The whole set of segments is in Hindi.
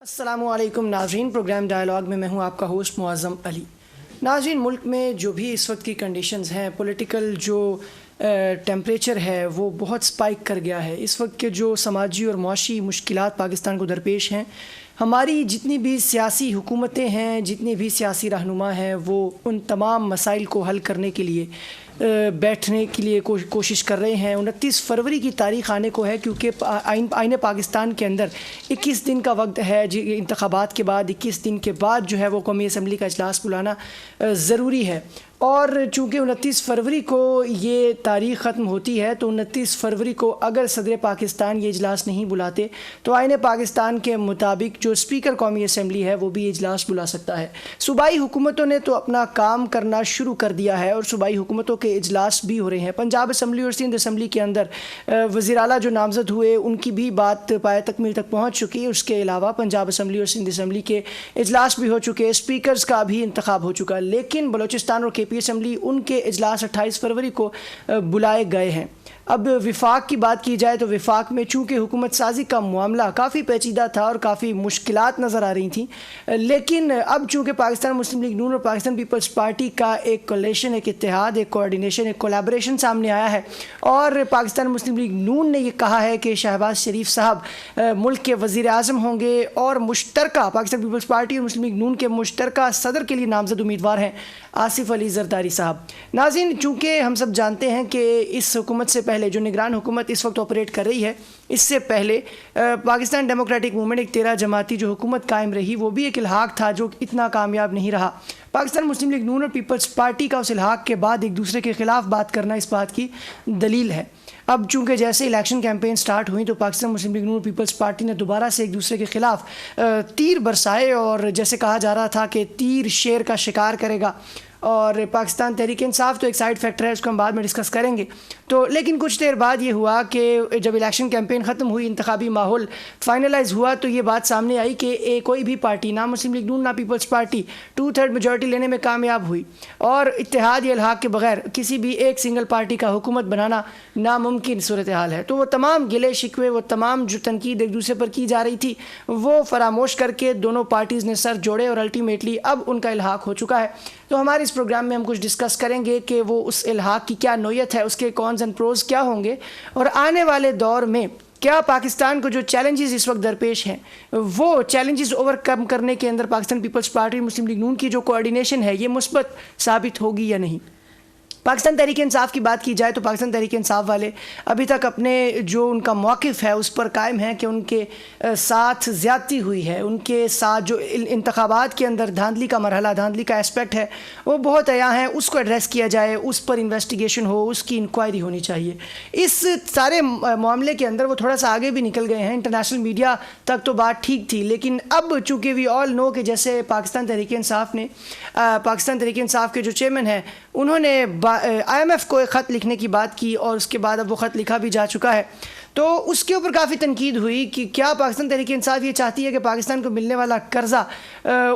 अस्सलामुअलैकुम नाज़रीन, प्रोग्राम डायलॉग में मैं हूं आपका होस्ट मुअज़्ज़म अली। नाज़रीन, मुल्क में जो भी इस वक्त की कंडीशंस हैं, पॉलिटिकल जो टेम्परेचर है वो बहुत स्पाइक कर गया है। इस वक्त के जो समाजी और मुआशी मुश्किलात पाकिस्तान को दरपेश हैं, हमारी जितनी भी सियासी हुकूमतें हैं, जितनी भी सियासी रहनुमा हैं, वो उन तमाम मसाइल को हल करने के लिए बैठने के लिए कोशिश कर रहे हैं। 29 फरवरी की तारीख़ आने को है, क्योंकि आईने पाकिस्तान के अंदर 21 दिन का वक्त है। इंतखाबात के बाद 21 दिन के बाद जो है वो कौमी असम्बली का इजलास बुलाना ज़रूरी है। और चूँकि 29 फरवरी को ये तारीख़ ख़त्म होती है, तो 29 फरवरी को अगर सदर पाकिस्तान ये इजलास नहीं बुलाते तो आईने पाकिस्तान के मुताबिक जो स्पीकर कौमी असम्बली है वो भी इजलास बुला सकता है। सूबाई हुकूमतों ने तो अपना काम करना शुरू कर दिया है और सूबाई हुकूमतों के इजलास भी हो रहे हैं। पंजाब असम्बली और सिंध असम्बली के अंदर वज़ीर आला जो नामज़द हुए उनकी भी बात पाया तकमील तक पहुँच चुकी है। उसके अलावा पंजाब असम्बली और सिंध असम्बली के इजलास भी हो चुके हैं, स्पीकर्स का भी इंतखाब हो चुका है। लेकिन बलोचिस्तान और KP असम्बली उनके इजलास 28 फरवरी को बुलाए गए हैं। अब विफाक की बात की जाए तो विफाक में चूँकि हुकूमत साजी का मामला काफ़ी पेचीदा था और काफ़ी मुश्किलात नज़र आ रही थी, लेकिन अब चूँकि पाकिस्तान मुस्लिम लीग नून और पाकिस्तान पीपल्स पार्टी का एक कोलेशन, एक इत्तेहाद, एक कोऑर्डिनेशन, एक कोलैबोरेशन सामने आया है और पाकिस्तान मुस्लिम लीग नून ने ये कहा है कि शहबाज शरीफ साहब मुल्क के वज़ीर आज़म होंगे और मुश्तरका पाकिस्तान पीपल्स पार्टी और मुस्लिम लीग नून के मुश्तरका सदर के लिए नामज़द उम्मीदवार हैं आसिफ अली जरदारी साहब। नाज़रीन, चूँकि हम सब जानते हैं कि इस हुकूमत से पहले जो निगरान हुकूमत इस वक्त ऑपरेट कर रही है, इससे पहले पाकिस्तान डेमोक्रेटिक मूवमेंट एक 13 जमाती जो हुकूमत कायम रही वो भी एक इल्हाक था जो इतना कामयाब नहीं रहा। पाकिस्तान मुस्लिम लीग नून और पीपल्स पार्टी का उस इल्हाक के बाद एक दूसरे के ख़िलाफ़ बात करना इस बात की दलील है। अब चूँकि जैसे इलेक्शन कैंपेन स्टार्ट हुई तो पाकिस्तान मुस्लिम लीग नून पीपल्स पार्टी ने दोबारा से एक दूसरे के ख़िलाफ़ तीर बरसाए और जैसे कहा जा रहा था कि तीर शेर का शिकार करेगा। और पाकिस्तान तहरीक इंसाफ तो एक साइड फैक्टर है, उसको हम बाद में डिस्कस करेंगे। तो लेकिन कुछ देर बाद ये हुआ कि जब इलेक्शन कैंपेन ख़त्म हुई, इंतखाबी माहौल फाइनलाइज हुआ, तो ये बात सामने आई कि कोई भी पार्टी, ना मुस्लिम लीग नून ना पीपल्स पार्टी, 2/3 मेजॉरिटी लेने में कामयाब हुई और इत्तेहाद या इल्हाक के बगैर किसी भी एक सिंगल पार्टी का हुकूमत बनाना नामुमकिन सूरत हाल है। तो वो तमाम गिले शिकवे, वो तमाम जो तनकीद एक दूसरे पर की जा रही थी, वो फरामोश करके दोनों पार्टीज़ ने सर जोड़े और अल्टीमेटली अब उनका इल्हाक हो चुका है। तो हमारे इस प्रोग्राम में हम कुछ डिस्कस करेंगे कि वो उस इल्हाक की क्या नोयत है, उसके कॉन्स एंड प्रोज क्या होंगे और आने वाले दौर में क्या पाकिस्तान को जो चैलेंजेस इस वक्त दरपेश हैं वो चैलेंजेस ओवरकम करने के अंदर पाकिस्तान पीपल्स पार्टी मुस्लिम लीग नून की जो कोऑर्डिनेशन है ये मुस्बत साबित होगी या नहीं। पाकिस्तान तहरीक इंसाफ की बात की जाए तो पाकिस्तान तहरीक इंसाफ वाले अभी तक अपने जो उनका मौक़िफ़ है उस पर कायम है कि उनके साथ ज़्यादती हुई है, उनके साथ जो इंतखाबात के अंदर धांधली का मरहला, धांधली का एस्पेक्ट है वो बहुत अया है, उसको एड्रेस किया जाए, उस पर इन्वेस्टिगेशन हो, उसकी इंक्वायरी होनी चाहिए। इस सारे मामले के अंदर वो थोड़ा सा आगे भी निकल गए हैं। इंटरनेशनल मीडिया तक तो बात ठीक थी, लेकिन अब चूँकि वी ऑल नो कि जैसे पाकिस्तान तहरीक इंसाफ ने पाकिस्तान तहरीक इंसाफ के जो चेयरमैन हैं उन्होंने IMF को एक ख़त लिखने की बात की और उसके बाद अब वो ख़त लिखा भी जा चुका है, तो उसके ऊपर काफ़ी तनकीद हुई कि क्या पाकिस्तान तहरीक इंसाफ ये चाहती है कि पाकिस्तान को मिलने वाला कर्ज़ा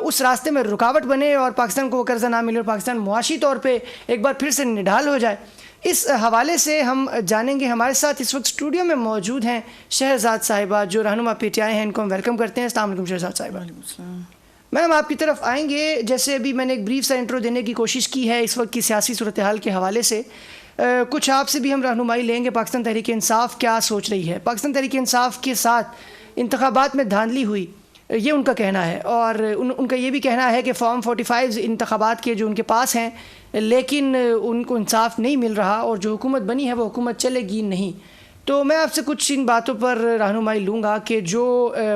उस रास्ते में रुकावट बने और पाकिस्तान को वो कर्ज़ा ना मिले और पाकिस्तान मुआशी तौर पे एक बार फिर से निढाल हो जाए। इस हवाले से हम जानेंगे। हमारे साथ इस वक्त स्टूडियो में मौजूद हैं शहरजाद साहिबा जो रहनुमा PTI हैं, इनको हम वेलकम करते हैं। अस्सलाम वालेकुम शहरजाद साहिबा। मैम, आपकी तरफ आएंगे। जैसे अभी मैंने एक ब्रीफ सा इंट्रो देने की कोशिश की है इस वक्त की सियासी सूरत हाल के हवाले से, कुछ आपसे भी हम रहनुमाई लेंगे पाकिस्तान तहरीक इंसाफ क्या सोच रही है। पाकिस्तान तहरीक इंसाफ के साथ इंतखाबात में धांधली हुई ये उनका कहना है और उनका ये भी कहना है कि फॉर्म 45 इंतखाबात के जो उनके पास हैं लेकिन उनको इंसाफ नहीं मिल रहा और जो हुकूमत बनी है वो हुकूमत चलेगी नहीं। तो मैं आपसे कुछ इन बातों पर रहनुमाई लूँगा कि जो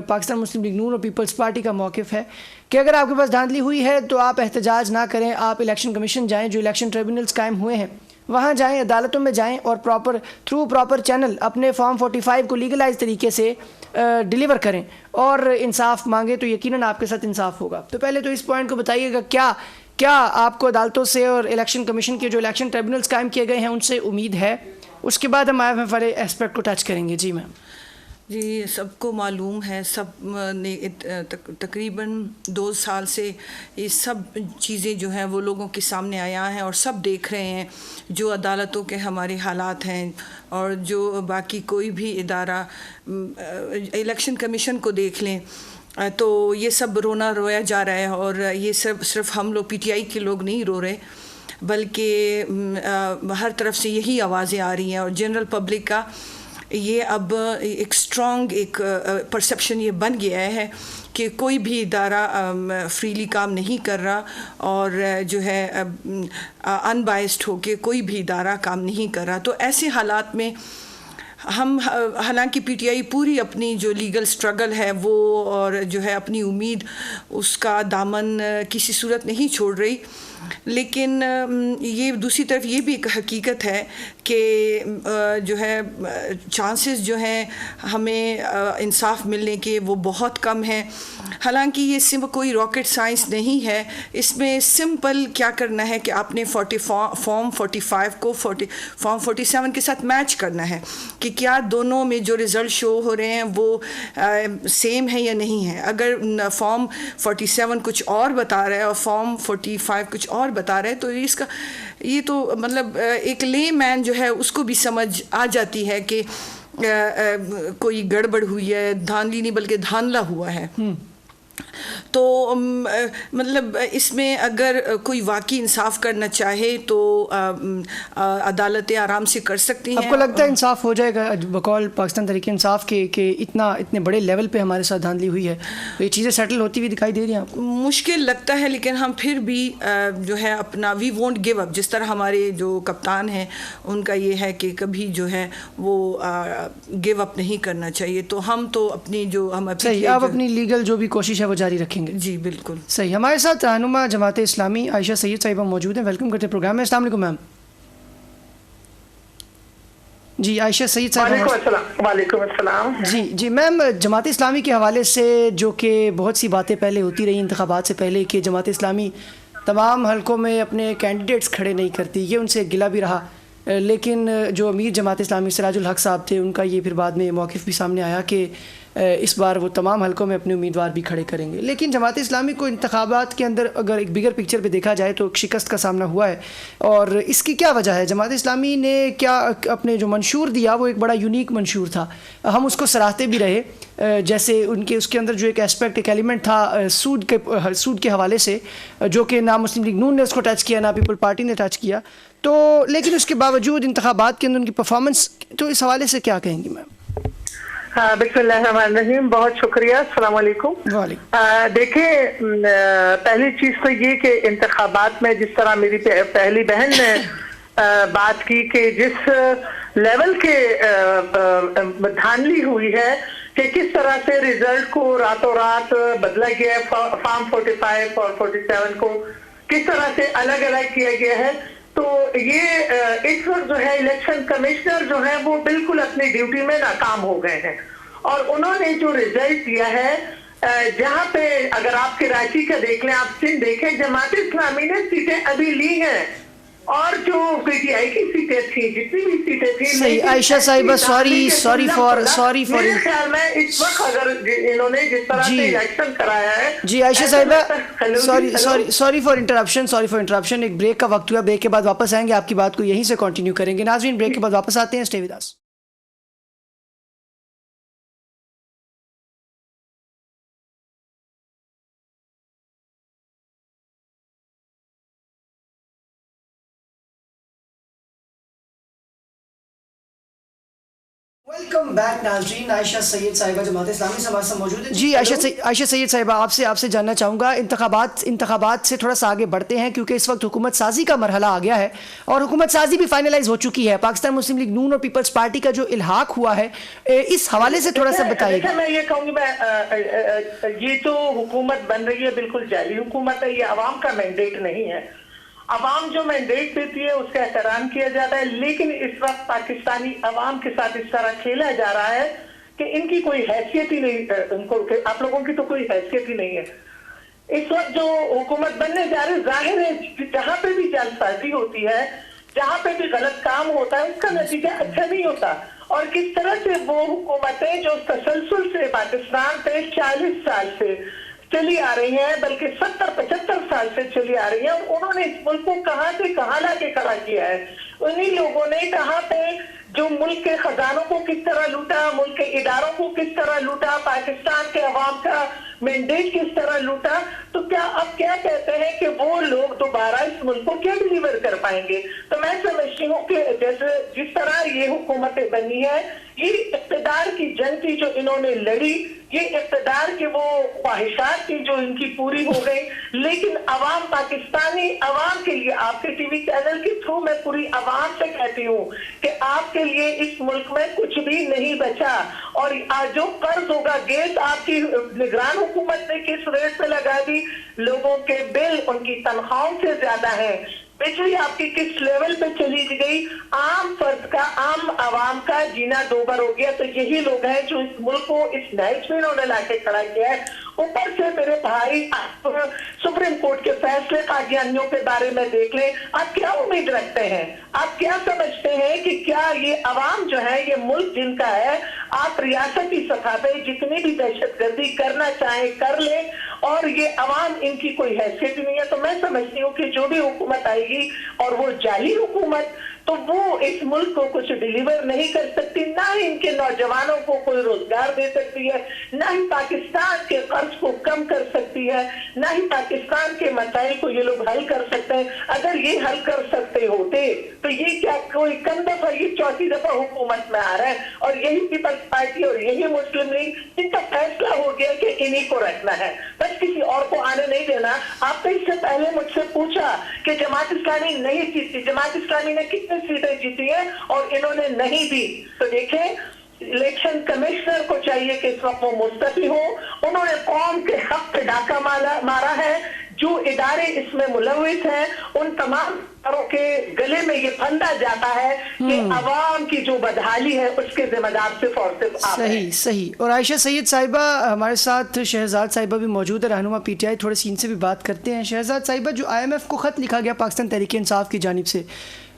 पाकिस्तान मुस्लिम लीग नून और पीपल्स पार्टी का मौक़िफ़ है कि अगर आपके पास धांधली हुई है तो आप एहतजाज ना करें, आप इलेक्शन कमीशन जाएं, जो इलेक्शन ट्रिब्यूनल्स कायम हुए हैं वहाँ जाएं, अदालतों में जाएं और प्रॉपर चैनल अपने फॉर्म 45 को लीगलाइज तरीके से डिलीवर करें और इंसाफ मांगे तो यकीनन आपके साथ इंसाफ होगा। तो पहले तो इस पॉइंट को बताइएगा, क्या आपको अदालतों से और इलेक्शन कमीशन के जो इलेक्शन ट्रिब्यूनल्स कायम किए गए हैं उनसे उम्मीद है? उसके बाद हम IMF वाले एस्पेक्ट को टच करेंगे। जी मैम। जी, सबको मालूम है, सब ने तकरीबन 2 साल से ये सब चीज़ें जो हैं वो लोगों के सामने आया हैं और सब देख रहे हैं जो अदालतों के हमारे हालात हैं और जो बाकी कोई भी इदारा, इलेक्शन कमीशन को देख लें, तो ये सब रोना रोया जा रहा है, और ये सब सिर्फ हम लोग पीटीआई के लोग नहीं रो रहे, बल्कि हर तरफ से यही आवाज़ें आ रही हैं। और जनरल पब्लिक का ये अब एक स्ट्रॉन्ग एक परसेप्शन ये बन गया है कि कोई भी इदारा फ्रीली काम नहीं कर रहा, और जो है अनबायस्ड होके कोई भी इदारा काम नहीं कर रहा। तो ऐसे हालात में हम, हालांकि पीटीआई पूरी अपनी जो लीगल स्ट्रगल है वो, और जो है अपनी उम्मीद, उसका दामन किसी सूरत नहीं छोड़ रही, लेकिन ये दूसरी तरफ ये भी एक हकीकत है कि जो है चांसेस जो हैं हमें इंसाफ मिलने के वो बहुत कम हैं। हालांकि ये सिर्फ कोई रॉकेट साइंस नहीं है, इसमें सिंपल क्या करना है कि आपने फॉर्म 45 को फॉर्म 47 के साथ मैच करना है कि क्या दोनों में जो रिज़ल्ट शो हो रहे हैं वो सेम है या नहीं है। अगर फॉर्म 47 कुछ और बता रहा है और फॉर्म 45 कुछ और बता रहा है, तो इसका ये तो मतलब एक ले मैन जो है उसको भी समझ आ जाती है कि कोई गड़बड़ हुई है, धांधली नहीं बल्कि धांधला हुआ है। तो मतलब इसमें अगर कोई वाकई इंसाफ करना चाहे तो अदालतें आराम से कर सकती हैं। आपको लगता है इंसाफ हो जाएगा बकौल पाकिस्तान तहरीक इंसाफ के इतने बड़े लेवल पे हमारे साथ धांधली हुई है, तो ये चीज़ें सेटल होती हुई दिखाई दे रही हैं आपको? मुश्किल लगता है, लेकिन हम फिर भी जो है अपना वी वोंट गिव अप। जिस तरह हमारे जो कप्तान हैं उनका ये है कि कभी जो है वो गिव अप नहीं करना चाहिए। तो हम तो अपनी जो हम सही, आप अपनी लीगल जो भी कोशिश है वो जारी रखेंगे? जी बिल्कुल सही। हमारे साथ रहनुमा जमात इस्लामी आयशा सैयद साहिबा मौजूद हैं, वेलकम करते हैं प्रोग्राम में। अस्सलाम वालेकुम मैम। जी आयशा सैयद साहिबा। वालेकुम अस्सलाम। जी मैम, जमात इस्लामी के हवाले से जो कि बहुत सी बातें पहले होती रही इंतखाबात से पहले कि जमात इस्लामी तमाम हलकों में अपने कैंडिडेट्स खड़े नहीं करती, ये उनसे गिला भी रहा, लेकिन जो अमीर जमात इस्लामी सिराजुल हक साहब थे उनका ये फिर बाद में मौक़िफ़ भी सामने आया कि इस बार वो तमाम हलकों में अपने उम्मीदवार भी खड़े करेंगे। लेकिन जमात इस्लामी को इंतखाबात के अंदर अगर एक बिगर पिक्चर पे देखा जाए तो शिकस्त का सामना हुआ है, और इसकी क्या वजह है? जमात इस्लामी ने क्या अपने जो मंशूर दिया वो एक बड़ा यूनिक मंशूर था, हम उसको सराहते भी रहे, जैसे उनके उसके अंदर जो एक एस्पेक्ट, एक एलिमेंट था सूद के हवाले से, जो कि ना मुस्लिम लीग नून ने उसको टच किया ना पीपल पार्टी ने टच किया। तो लेकिन उसके बावजूद इंतखाबात के अंदर उनकी परफॉर्मेंस, तो इस हवाले से क्या कहेंगी मैम? हाँ, बिस्मिल्लाहिर्रहमानिर्रहीम, बहुत शुक्रिया। अस्सलाम वालेकुम। देखिए, पहली चीज तो ये कि इंतखाबात में जिस तरह मेरी पहली बहन ने बात की कि जिस लेवल के धांधली हुई है कि किस तरह से रिजल्ट को रातों रात बदला गया है, फॉर्म 45 और 47 को किस तरह से अलग अलग किया गया है, तो ये इस वक्त जो है इलेक्शन कमिश्नर जो है वो बिल्कुल अपनी ड्यूटी में नाकाम हो गए हैं। और उन्होंने जो रिजल्ट दिया है, जहां पे अगर आप कराची का देख लें, आप सिंध देखें, जमात इस्लामी ने सीटें अभी ली हैं, और जो पीटीआई की सीटें थी, जितनी भी सीटें थी। सही आयशा साहिबा, सॉरी फॉर मेरे ख्याल में इस वक्त अगर इन्होंने जिस तरह से इलेक्शन कराया है। जी आयशा साहिबा, सॉरी फॉर इंटरप्शन। एक ब्रेक का वक्त हुआ, ब्रेक के बाद वापस आएंगे, आपकी बात को यहीं से कंटिन्यू करेंगे। नाज़रीन, ब्रेक के बाद वापस आते हैं, stay with us. Welcome back नाज़रीन। आयशा सैयद साहिबा जमात इस्लामी से हमारे साथ मौजूद है। जी आयशा सैयद साहिबा, आपसे जानना चाहूँगा, इंतखाबात से थोड़ा सा आगे बढ़ते हैं क्योंकि इस वक्त हुकूमत साजी का मरहला आ गया है और हुकूमत साजी भी फाइनलाइज हो चुकी है। पाकिस्तान मुस्लिम लीग नून और पीपल्स पार्टी का जो इल्हाक हुआ है, इस हवाले से थोड़ा सा बताइएगा। मैं ये कहूँगी, ये जो हुकूमत बन रही है बिल्कुल जाली हुकूमत है, ये अवाम का मैंडेट नहीं है। अवाम जो मैंडेट देती है उसका एहतराम किया जाता है, लेकिन इस वक्त पाकिस्तानी अवाम के साथ इस तरह खेला जा रहा है कि इनकी कोई हैसियत ही नहीं, उनको आप लोगों की तो कोई हैसियत ही नहीं है। इस वक्त जो हुकूमत बनने जा रही, जाहिर है जहां पे भी जालसाजी होती है, जहां पे भी गलत काम होता है, उसका नतीजा अच्छा नहीं होता। और किस तरह से वो हुकूमतें जो तसलसल से पाकिस्तान पे 40 साल से चली आ रही हैं, बल्कि 70-75 साल से चली आ रही है, और उन्होंने इस मुल्क को कहां से कहां लाके खड़ा किया है। उन्हीं लोगों ने कहां पे जो मुल्क के खजानों को किस तरह लूटा, मुल्क के इदारों को किस तरह लूटा, पाकिस्तान के अवाम का मैंडेट किस तरह लूटा, तो क्या अब क्या कहते हैं कि वो लोग दोबारा इस मुल्क को क्या डिलीवर कर पाएंगे। तो मैं समझती हूँ कि जैसे जिस तरह ये हुकूमतें बनी है, ये इक़्तिदार की जंग थी जो इन्होंने लड़ी, ये इक़्तिदार की वो ख्वाहिशात थी जो इनकी पूरी हो गई, लेकिन अवाम, पाकिस्तानी अवाम के लिए, आपके टीवी चैनल के थ्रू मैं पूरी अवाम से कहती हूँ कि आपके लिए इस मुल्क में कुछ भी नहीं बचा। और आज जो कर्ज होगा, गैस आपकी निगरान हुकूमत ने किस रेट पे लगा दी, लोगों के बिल उनकी तनख्वाहों से ज्यादा है, बिजली आपकी किस लेवल पे चली गई, आम फर्द का, आम आवाम का जीना दोबर हो गया। तो यही लोग हैं जो इस मुल्क को इस नहज में इन्होंने लाके खड़ा किया है। ऊपर से मेरे भाई आप सुप्रीम कोर्ट के फैसले कादियानियों के बारे में देख लें, आप क्या उम्मीद रखते हैं, आप क्या समझते हैं कि क्या ये अवाम जो है, ये मुल्क जिनका है, आप रियासती सतह पे जितनी भी दहशतगर्दी करना चाहें कर ले, और ये अवाम इनकी कोई हैसियत नहीं है। तो मैं समझती हूँ कि जो भी हुकूमत आएगी और वो जाली हुकूमत, तो वो इस मुल्क को कुछ डिलीवर नहीं कर सकती, ना ही इनके नौजवानों को कोई रोजगार दे सकती है, ना ही पाकिस्तान के कर्ज को कम कर सकती है, ना ही पाकिस्तान के मसाइल को ये लोग हल कर सकते हैं। अगर ये हल कर सकते होते तो ये क्या कोई कम दफा, ये चौथी दफा हुकूमत में आ रहा है, और यही पीपल्स पार्टी और यही मुस्लिम लीग, इनका फैसला हो गया कि इन्हीं को रखना है, बस किसी और को आने नहीं देना। आपने इससे पहले मुझसे पूछा कि जमात इस्लामी नहीं जीती, जमात इस्लामी ने कितने सीटें जीती है और इन्होंने नहीं दी। तो देखें, इलेक्शन कमिश्नर को चाहिए कि इस वक्त वो मुस्तफी हो, उन्होंने कौम के हक पे डाका मारा है। जो इदारे इसमें मुलविस हैं, उन तमाम इदारों के गले में ये फंदा जाता है कि अवाम की जो बदहाली है उसके जिम्मेदार सिर्फ और सिर्फ आप हैं। सही सही। और आयशा सैयद साहिबा हमारे साथ, शहजाद साहिबा भी मौजूद है, रहनुमा पीटीआई, थोड़े सी इनसे भी बात करते हैं। शहजाद साहिबा, जो IMF को ख़त लिखा गया पाकिस्तान तहरीक इंसाफ की जानिब से,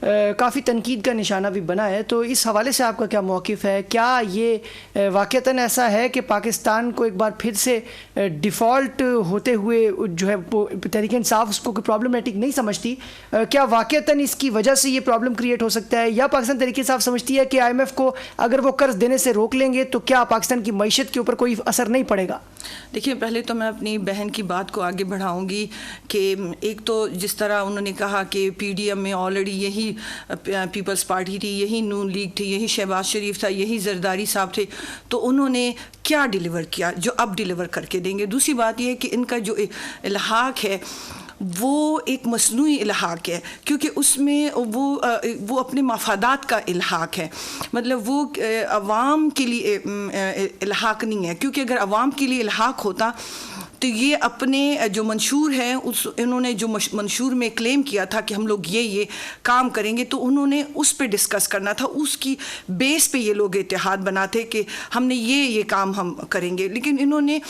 काफ़ी तनकीद का निशाना भी बना है, तो इस हवाले से आपका क्या मौक़िफ़ है? क्या ये वाक़तन ऐसा है कि पाकिस्तान को एक बार फिर से डिफ़ॉल्ट होते हुए जो है तहरीक इंसाफ उसको कोई प्रॉब्लमेटिक नहीं समझती? क्या वाक़तन इसकी वजह से ये प्रॉब्लम क्रिएट हो सकता है, या पाकिस्तान तहरीक इंसाफ समझती है कि IMF को अगर वो कर्ज देने से रोक लेंगे तो क्या पाकिस्तान की मईशत के ऊपर कोई असर नहीं पड़ेगा? देखिए, पहले तो मैं अपनी बहन की बात को आगे बढ़ाऊंगी कि एक तो जिस तरह उन्होंने कहा कि PDM में ऑलरेडी यही पीपल्स पार्टी थी, यही नून लीग थी, यही शहबाज शरीफ था, यही जरदारी साहब थे, तो उन्होंने क्या डिलीवर किया जो अब डिलीवर करके देंगे। दूसरी बात यह है कि इनका जो इल्हाक है वो एक मसनूई इल्हाक है, क्योंकि उसमें वो अपने मफादात का इल्हाक है, मतलब वो अवाम के लिए इल्हाक नहीं है। क्योंकि अगर अवाम के लिए इल्हाक होता तो ये अपने जो मंशूर हैं इन्होंने जो मंशूर में क्लेम किया था कि हम लोग ये काम करेंगे, तो उन्होंने उस पे डिस्कस करना था, उसकी बेस पे ये लोग इत्तेहाद बनाते कि हमने ये काम हम करेंगे। लेकिन इन्होंने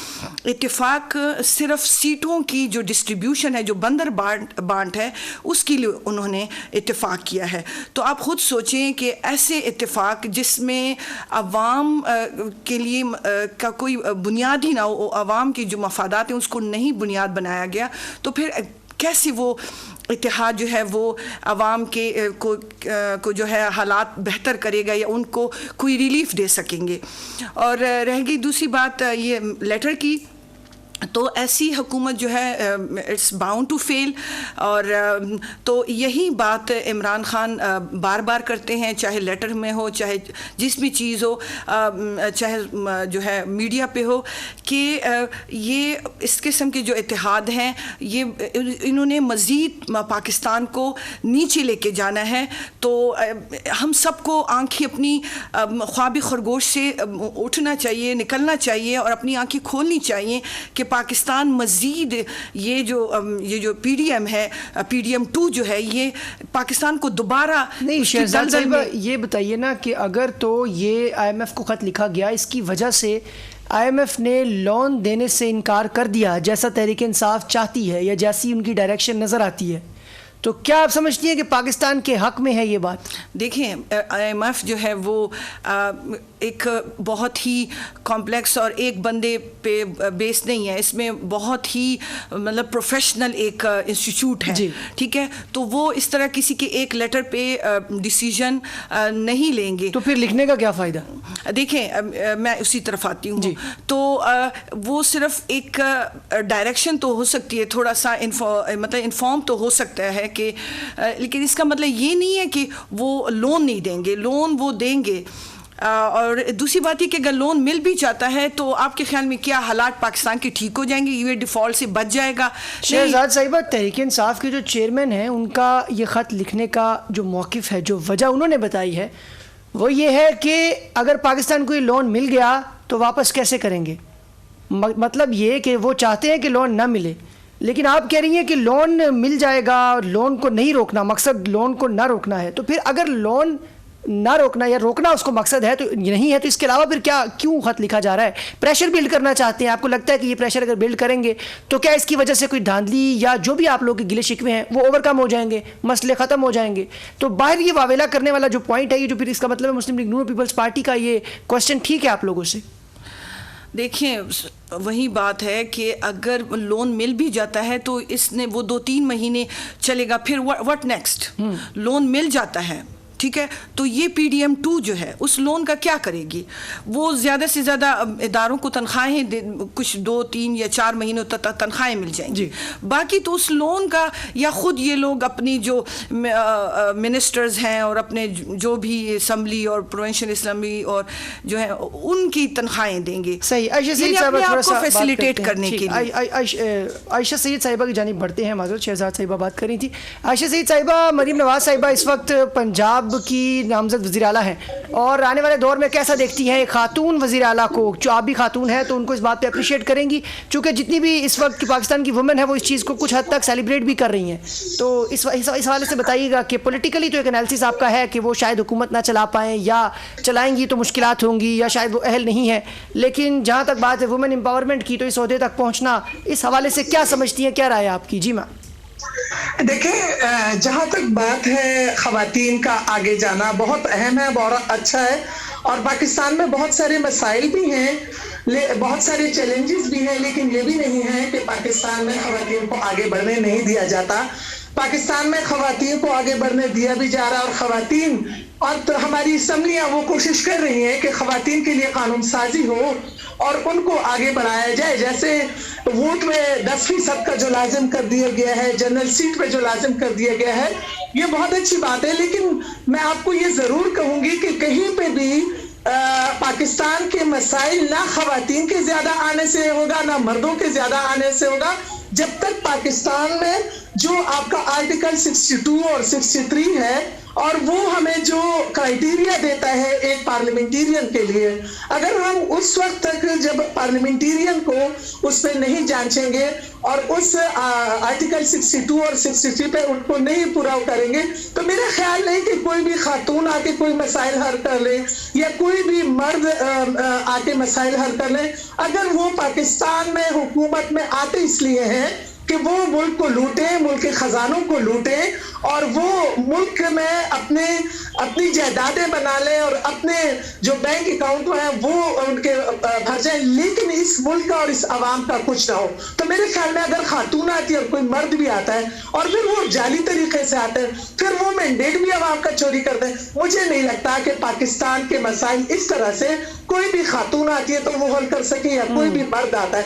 इत्तेफाक सिर्फ सीटों की जो डिस्ट्रीब्यूशन है, जो बंदर बांट है, उसके लिए उन्होंने इत्तेफाक किया है। तो आप खुद सोचें कि ऐसे इत्तेफाक जिसमें अवाम के लिए का कोई बुनियाद ही ना हो, अवाम की जो मफादात हैं उसको नहीं बुनियाद बनाया गया, तो फिर कैसे वो इत्तेहाद जो है वो अवाम के को जो है हालात बेहतर करेगा या उनको कोई रिलीफ दे सकेंगे। और रह गई दूसरी बात ये लेटर की, तो ऐसी हुकूमत जो है इट्स बाउंड टू फेल। और तो यही बात इमरान खान बार बार करते हैं, चाहे लेटर में हो, चाहे जिस भी चीज़ हो, चाहे जो है मीडिया पे हो, कि ये इस किस्म के जो इत्तेहाद हैं ये इन्होंने मज़ीद पाकिस्तान को नीचे लेके जाना है। तो हम सबको आँखें अपनी ख्वाबी खरगोश से उठना चाहिए, निकलना चाहिए और अपनी आँखें खोलनी चाहिए कि पाकिस्तान मज़ीद ये जो PDM है, PDM 2 जो है, ये पाकिस्तान को दोबारा नहीं। शहजाद साहिबा, ये बताइए ना कि अगर तो ये IMF को ख़त लिखा गया, इसकी वजह से IMF ने लोन देने से इनकार कर दिया जैसा तहरीक इंसाफ चाहती है या जैसी उनकी डायरेक्शन नज़र आती है, तो क्या आप समझती हैं कि पाकिस्तान के हक में है ये बात? देखिए, IMF जो है वो एक बहुत ही कॉम्प्लेक्स और एक बंदे पे बेस नहीं है, इसमें बहुत ही मतलब प्रोफेशनल एक इंस्टीट्यूट है, ठीक है। तो वो इस तरह किसी के एक लेटर पे डिसीजन नहीं लेंगे। तो फिर लिखने का क्या फ़ायदा? देखें, मैं उसी तरफ आती हूँ। तो वो सिर्फ एक डायरेक्शन तो हो सकती है, थोड़ा सा मतलब इन्फॉर्म तो हो सकता है कि, लेकिन इसका मतलब ये नहीं है कि वो लोन नहीं देंगे, लोन वो देंगे। और दूसरी बात ये कि अगर लोन मिल भी जाता है तो आपके ख्याल में क्या हालात पाकिस्तान के ठीक हो जाएंगे? ये डिफ़ॉल्ट से बच जाएगा? शहजाद साहिबा, तहरीक इंसाफ के जो चेयरमैन हैं उनका ये ख़त लिखने का जो मौक़िफ़ है, जो वजह उन्होंने बताई है वो ये है कि अगर पाकिस्तान को ये लोन मिल गया तो वापस कैसे करेंगे। मतलब ये कि वो चाहते हैं कि लोन ना मिले, लेकिन आप कह रही हैं कि लोन मिल जाएगा, लोन को नहीं रोकना, मकसद लोन को ना रोकना है। तो फिर अगर लोन ना रोकना या रोकना उसको मकसद है तो नहीं है, तो इसके अलावा फिर क्या, क्यों खत लिखा जा रहा है? प्रेशर बिल्ड करना चाहते हैं? आपको लगता है कि ये प्रेशर अगर बिल्ड करेंगे तो क्या इसकी वजह से कोई धांधली या जो भी आप लोग के गिले शिकवे हैं वो ओवरकम हो जाएंगे, मसले ख़त्म हो जाएंगे? तो बाहर ये वावेला करने वाला जो पॉइंट है, ये जो फिर इसका मतलब है मुस्लिम लीग नून पीपल्स पार्टी का ये क्वेश्चन ठीक है आप लोगों से? देखिए, वही बात है कि अगर लोन मिल भी जाता है तो इसने वो 2-3 महीने चलेगा, फिर व्हाट नेक्स्ट? लोन मिल जाता है, ठीक है, तो ये PDM 2 जो है उस लोन का क्या करेगी? वो ज़्यादा से ज़्यादा इदारों को तनख्वाहें कुछ 2-3 या 4 महीनों तक तनख्वाहें मिल जाएंगी, बाकी तो उस लोन का या ख़ुद ये लोग अपनी जो मिनिस्टर्स हैं और अपने जो भी असम्बली और प्रोविंशियल असम्बली और जो है उनकी तनख्वाहें देंगे। सही। आयशा सईद साहिबा थोड़ा सा फैसिलिटेट करने के लिए। आयशा सईद साहिबा की जानिब बढ़ते हैं। माज़रत, शहजाद साहिबा बात कर रही थी। आयशा सईद साहिबा, मरीम नवाज साहिबा इस वक्त पंजाब की नामजद वज़ीर आला हैं और आने वाले दौर में कैसा देखती हैं एक खातून वज़ीर आला को? जो आप भी खातून हैं तो उनको इस बात पे अप्रिशिएट करेंगी, चूँकि जितनी भी इस वक्त की पाकिस्तान की वुमेन है वो इस चीज़ को कुछ हद तक सेलिब्रेट भी कर रही हैं। तो इस हवाले से बताइएगा कि पॉलिटिकली तो एक एनालिसिस आपका है कि वो शायद हुकूमत ना चला पाएँ या चलाएँगी तो मुश्किलात होंगी या शायद वो अहल नहीं है, लेकिन जहाँ तक बात है वुमेन एम्पावरमेंट की, तो इस ओहदे तक पहुँचना, इस हवाले से क्या समझती हैं, क्या राय है आपकी? जी मैम। देखिए, जहाँ तक बात है ख़वातीन का आगे जाना बहुत अहम है, बहुत अच्छा है, और पाकिस्तान में बहुत सारे मसाइल भी हैं, बहुत सारे चैलेंजेस भी हैं, लेकिन ये भी नहीं है कि पाकिस्तान में ख़वातीन को आगे बढ़ने नहीं दिया जाता। पाकिस्तान में ख़वातीन को आगे बढ़ने दिया भी जा रहा है, और ख़वातीन और तो हमारी असम्बलियाँ वो कोशिश कर रही हैं कि ख़वातीन के लिए कानून साजी हो और उनको आगे बढ़ाया जाए। जैसे वोट में 10% का जो लाजिम कर दिया गया है, जनरल सीट पे जो लाजिम कर दिया गया है, ये बहुत अच्छी बात है, लेकिन मैं आपको ये ज़रूर कहूँगी कि कहीं पे भी पाकिस्तान के मसाइल ना ख़वातीन के ज़्यादा आने से होगा ना मर्दों के ज़्यादा आने से होगा, जब तक पाकिस्तान में जो आपका आर्टिकल 62 और 63 है और वो हमें जो क्राइटेरिया देता है एक पार्लियामेंटेरियन के लिए, अगर हम उस वक्त तक जब पार्लियामेंटेरियन को उस पर नहीं जांचेंगे और उस आर्टिकल 62 और 63 पे उनको नहीं पूरा करेंगे, तो मेरा ख्याल नहीं कि कोई भी खातून आके कोई मसाइल हल कर ले या कोई भी मर्द आके मसाइल हल कर ले। अगर वो पाकिस्तान में हुकूमत में आते इसलिए हैं कि वो मुल्क को लूटें, मुल्क के खजानों को लूटें और वो मुल्क में अपनी जायदादें बना लें और अपने जो बैंक अकाउंट हैं वो उनके भर जाए, लेकिन इस मुल्क का और इस आवाम का कुछ ना हो। तो मेरे ख्याल में अगर खातून आती है और कोई मर्द भी आता है और फिर वो जाली तरीके से आते हैं, फिर वो मैंडेट भी आवाम का चोरी करते हैं, मुझे नहीं लगता कि पाकिस्तान के मसाइल इस तरह से कोई भी खातून आती है तो वो हल कर सके या कोई भी मर्द आता है।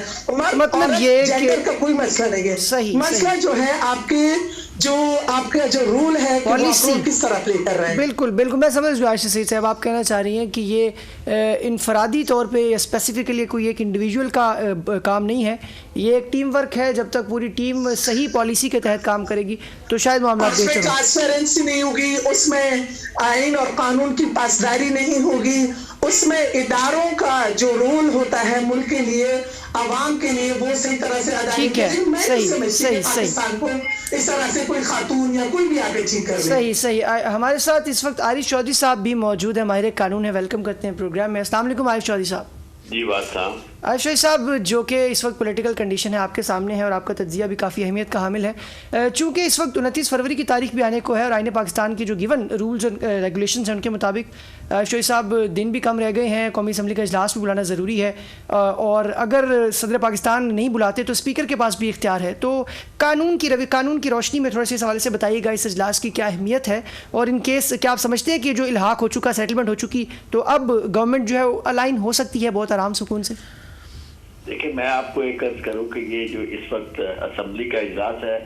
मतलब ये जेंडर का कोई मसला नहीं है। सही, मसला जो है आपका जो रूल है पॉलिसी किस तरह प्ले कर रहा है। बिल्कुल बिल्कुल, मैं समझ गया आयशा सईद साहब, आप कहना चाह रही हैं कि ये इनफरादी तौर पे या स्पेसिफिकली कोई एक इंडिविजुअल का काम नहीं है, ये एक टीम वर्क है। जब तक पूरी टीम सही पॉलिसी के तहत काम करेगी तो शायद मामला बेहतर होगा। ट्रांसपेरेंसी नहीं होगी, उसमें आइन और कानून की पासदारी नहीं होगी, उसमें इदारों का जो रोल होता है मुल्क के लिए, आवाम के लिए, वो सही तरह से अदा नहीं करेंगे। मैं सही पाकिस्तान को इस तरह से कोई खातून या कोई भी आगे ठीक कर सही। हमारे साथ इस वक्त आरिफ चौधरी साहब भी मौजूद है, माहिर कानून है, वेलकम करते हैं प्रोग्राम में। अस्सलाम वालेकुम आरिफ चौधरी साहब। जी बात साहब। आशा साहब, जो कि इस वक्त पॉलिटिकल कंडीशन है आपके सामने है और आपका तज्जिया भी काफ़ी अहमियत का हामिल है, चूँकि इस वक्त 29 फरवरी की तारीख भी आने को है और आईने पाकिस्तान की जो गिवन रूल्स एंड रेगुलेशंस हैं उनके मुताबिक आशा साहब दिन भी कम रह गए हैं, कौमी असम्बली का इजलास भी बुलाना ज़रूरी है और अगर सदर पाकिस्तान नहीं बुलाते तो स्पीकर के पास भी इख्तियार है। तो कानून की रोशनी में थोड़ा सा इस हवाले से बताइएगा इस इजलास की क्या अहमियत है और इन केस क्या आप समझते हैं कि जो इल्हाक हो चुका, सेटलमेंट हो चुकी, तो अब गवर्नमेंट जो है अलाइन हो सकती है बहुत आराम सुकून से? देखिए, मैं आपको एक अर्ज करूं कि ये जो इस वक्त असम्बली का इजलास है,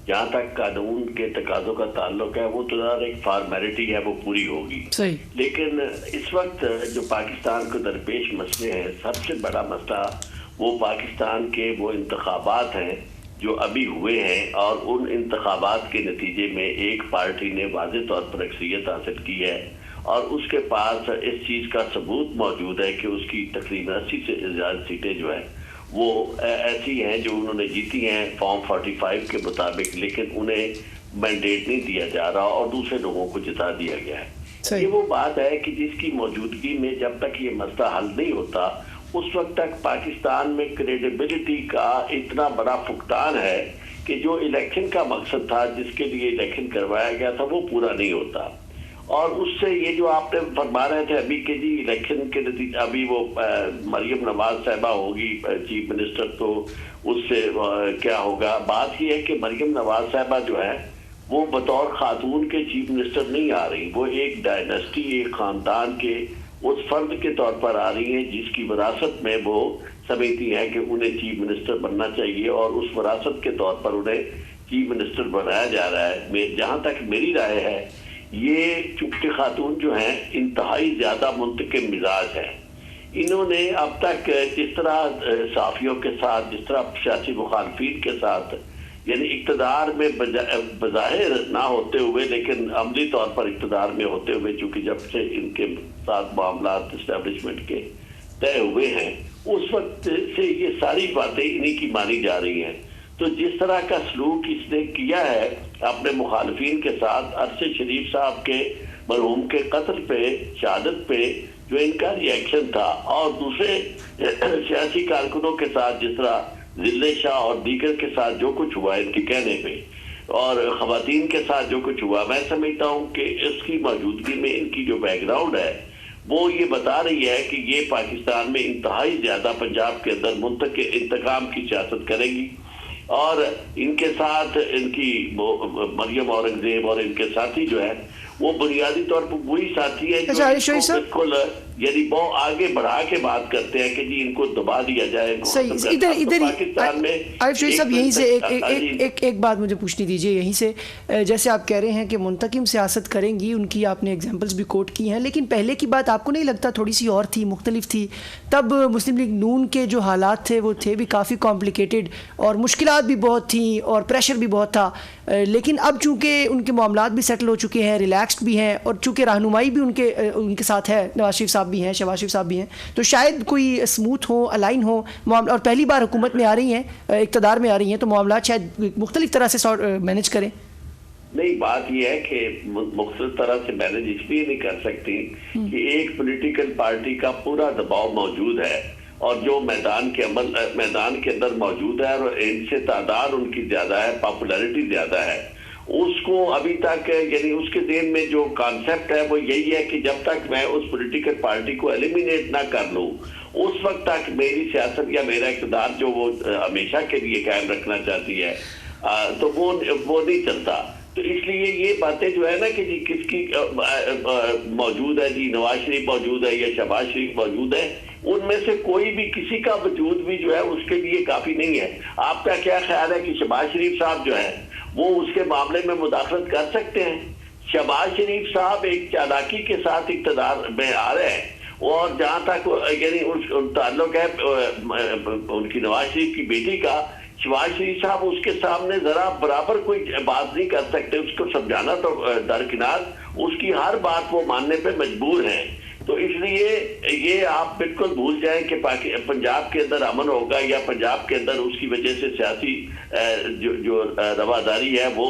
जहाँ तक कानून के तकाजों का ताल्लुक है, वो तो एक फॉर्मेलिटी है, वो पूरी होगी। सही। लेकिन इस वक्त जो पाकिस्तान को दरपेश मसले हैं, सबसे बड़ा मसला वो पाकिस्तान के वो इंतखाबात हैं जो अभी हुए हैं और उन इंतखाबात के नतीजे में एक पार्टी ने वाज़ेह तौर पर अक्सरियत हासिल की है और उसके पास इस चीज़ का सबूत मौजूद है कि उसकी तकरीबन 80 से ज़्यादा सीटें जो है वो ऐसी हैं जो उन्होंने जीती हैं फॉर्म 45 के मुताबिक, लेकिन उन्हें मैंडेट नहीं दिया जा रहा और दूसरे लोगों को जिता दिया गया है। ये वो बात है कि जिसकी मौजूदगी में जब तक ये मसला हल नहीं होता उस वक्त तक पाकिस्तान में क्रेडिबिलिटी का इतना बड़ा फुकदान है कि जो इलेक्शन का मकसद था, जिसके लिए इलेक्शन करवाया गया था, वो पूरा नहीं होता। और उससे ये जो आपने फरमा रहे थे अभी के जी इलेक्शन के नतीजे, अभी वो मरियम नवाज साहिबा होगी चीफ मिनिस्टर, तो उससे क्या होगा? बात ये है कि मरियम नवाज साहिबा जो है वो बतौर खातून के चीफ मिनिस्टर नहीं आ रही, वो एक डायनेस्टी, एक खानदान के उस फर्द के तौर पर आ रही है जिसकी विरासत में वो समझती है कि उन्हें चीफ मिनिस्टर बनना चाहिए और उस विरासत के तौर पर उन्हें चीफ मिनिस्टर बनाया जा रहा है। जहाँ तक मेरी राय है, ये चुप्टी खातून जो हैं इंतहाई ज्यादा मुंतकिम मिजाज है। इन्होंने अब तक जिस तरह साफियों के साथ, जिस तरह सियासी मुखालफीन के साथ, यानी इक्तदार में बज़ाहिर ना होते हुए लेकिन अमली तौर पर इक्तदार में होते हुए, चूंकि जब से इनके साथ मामला इस्टेब्लिशमेंट के तय हुए हैं उस वक्त से ये सारी बातें इन्हीं की मानी जा रही हैं। तो जिस तरह का सलूक इसने किया है अपने मुखालफीन के साथ, अरशद शरीफ साहब के मरहूम के कत्ल पे, शहादत पे जो इनका रिएक्शन था, और दूसरे सियासी कारकुनों के साथ जिस तरह जिले शाह और दीगर के साथ जो कुछ हुआ इनके कहने पे, और खवातीन के साथ जो कुछ हुआ, मैं समझता हूँ कि इसकी मौजूदगी में इनकी जो बैकग्राउंड है वो ये बता रही है कि ये पाकिस्तान में इंतहाई ज्यादा पंजाब के अंदर इंतकाम की सियासत करेगी और इनके साथ इनकी मरियम औरंगजेब और इनके साथी जो है वो बुनियादी तौर पर वही साथी है जो बिल्कुल यदि वो आगे बढ़ा के बात करते हैं कि जी इनको दबा दिया जाए। सही, इधर पाकिस्तान में आरिफ शोई साहब यहीं से एक बात मुझे पूछनी दीजिए यहीं से, जैसे आप कह रहे हैं कि मुंतकिम सियासत करेंगी, उनकी आपने एग्जांपल्स भी कोट की हैं, लेकिन पहले की बात आपको नहीं लगता थोड़ी सी और थी, मुख्तलिफ थी? तब मुस्लिम लीग नून के जो हालात थे वो थे भी काफ़ी कॉम्प्लिकेटेड और मुश्किलात भी बहुत थी और प्रेशर भी बहुत था, लेकिन अब चूँकि उनके मामलात भी सेटल हो चुके हैं, रिलैक्सड भी हैं और चूँकि रहनुमाई भी उनके साथ है, नवाज शरीफ साहब भी हैं, शहबाज शरीफ साहब भी हैं, तो शायद कोई स्मूथ हो, अलाइन हो मामला, और पहली बार हुकूमत में आ रही हैं, इक़्तिदार में आ रही हैं, तो मामला शायद मुख्तलिफ तरह से मैनेज करें। नहीं, बात यह है कि मुख्तलिफ तरह से मैनेज इसलिए नहीं कर सकती कि एक पॉलिटिकल पार्टी का पूरा दबाव मौजूद है और जो मैदान के अंदर मौजूद है और इनसे तादाद उनकी ज्यादा है, पॉपुलैरिटी ज्यादा है, उसको अभी तक यानी उसके ज़हन में जो कॉन्सेप्ट है वो यही है कि जब तक मैं उस पॉलिटिकल पार्टी को एलिमिनेट ना कर लूँ उस वक्त तक मेरी सियासत या मेरा इक़्तिदार जो वो हमेशा के लिए कायम रखना चाहती है तो वो नहीं चलता। तो इसलिए ये बातें जो है ना कि जी किसकी मौजूद है, जी नवाज शरीफ मौजूद है या शहबाज शरीफ मौजूद है, उनमें से कोई भी किसी का वजूद भी जो है उसके लिए काफी नहीं है। आपका क्या ख्याल है कि शहबाज शरीफ साहब जो है वो उसके मामले में मुदाखलत कर सकते हैं? शहबाज शरीफ साहब एक चालाकी के साथ इक़्तिदार में आ रहे हैं और जहां तक यानी उन ताल्लुक है उनकी नवाज शरीफ की बेटी का, शहबाज शरीफ साहब उसके सामने जरा बराबर कोई बात नहीं कर सकते, उसको समझाना तो दरकिनार, उसकी हर बात वो मानने पे मजबूर हैं। तो तो इसलिए ये आप बिल्कुल भूल जाएं कि पंजाब के अंदर अमन होगा या पंजाब के अंदर उसकी वजह से सियासी जो रवादारी है वो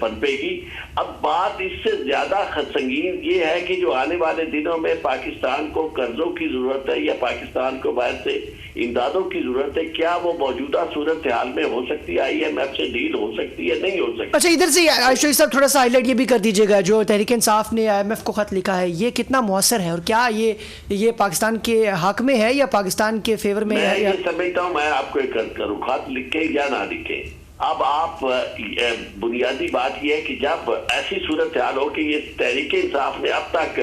पनपेगी। अब बात इससे ज्यादा संगीन ये है कि जो आने वाले दिनों में पाकिस्तान को कर्जों की जरूरत है या पाकिस्तान को बाहर से इमदादों की जरूरत है, क्या वो मौजूदा सूरत हाल में हो सकती है, IMF से डील हो सकती है, नहीं हो सकती। अच्छा, इधर से आशुतोष साहब थोड़ा सा हाईलाइट ये भी कर दीजिएगा, जो तहरीक इंसाफ ने IMF को खत लिखा है ये कितना मौसर है और क्या ये पाकिस्तान के हक में है या पाकिस्तान के फेवर में है? मैं ये समझता हूँ, मैं आपको एक करूँ, खत लिखे या ना लिखे, अब आप बुनियादी बात यह है कि जब ऐसी सूरत हाल हो कि ये तहरीक इंसाफ ने अब तक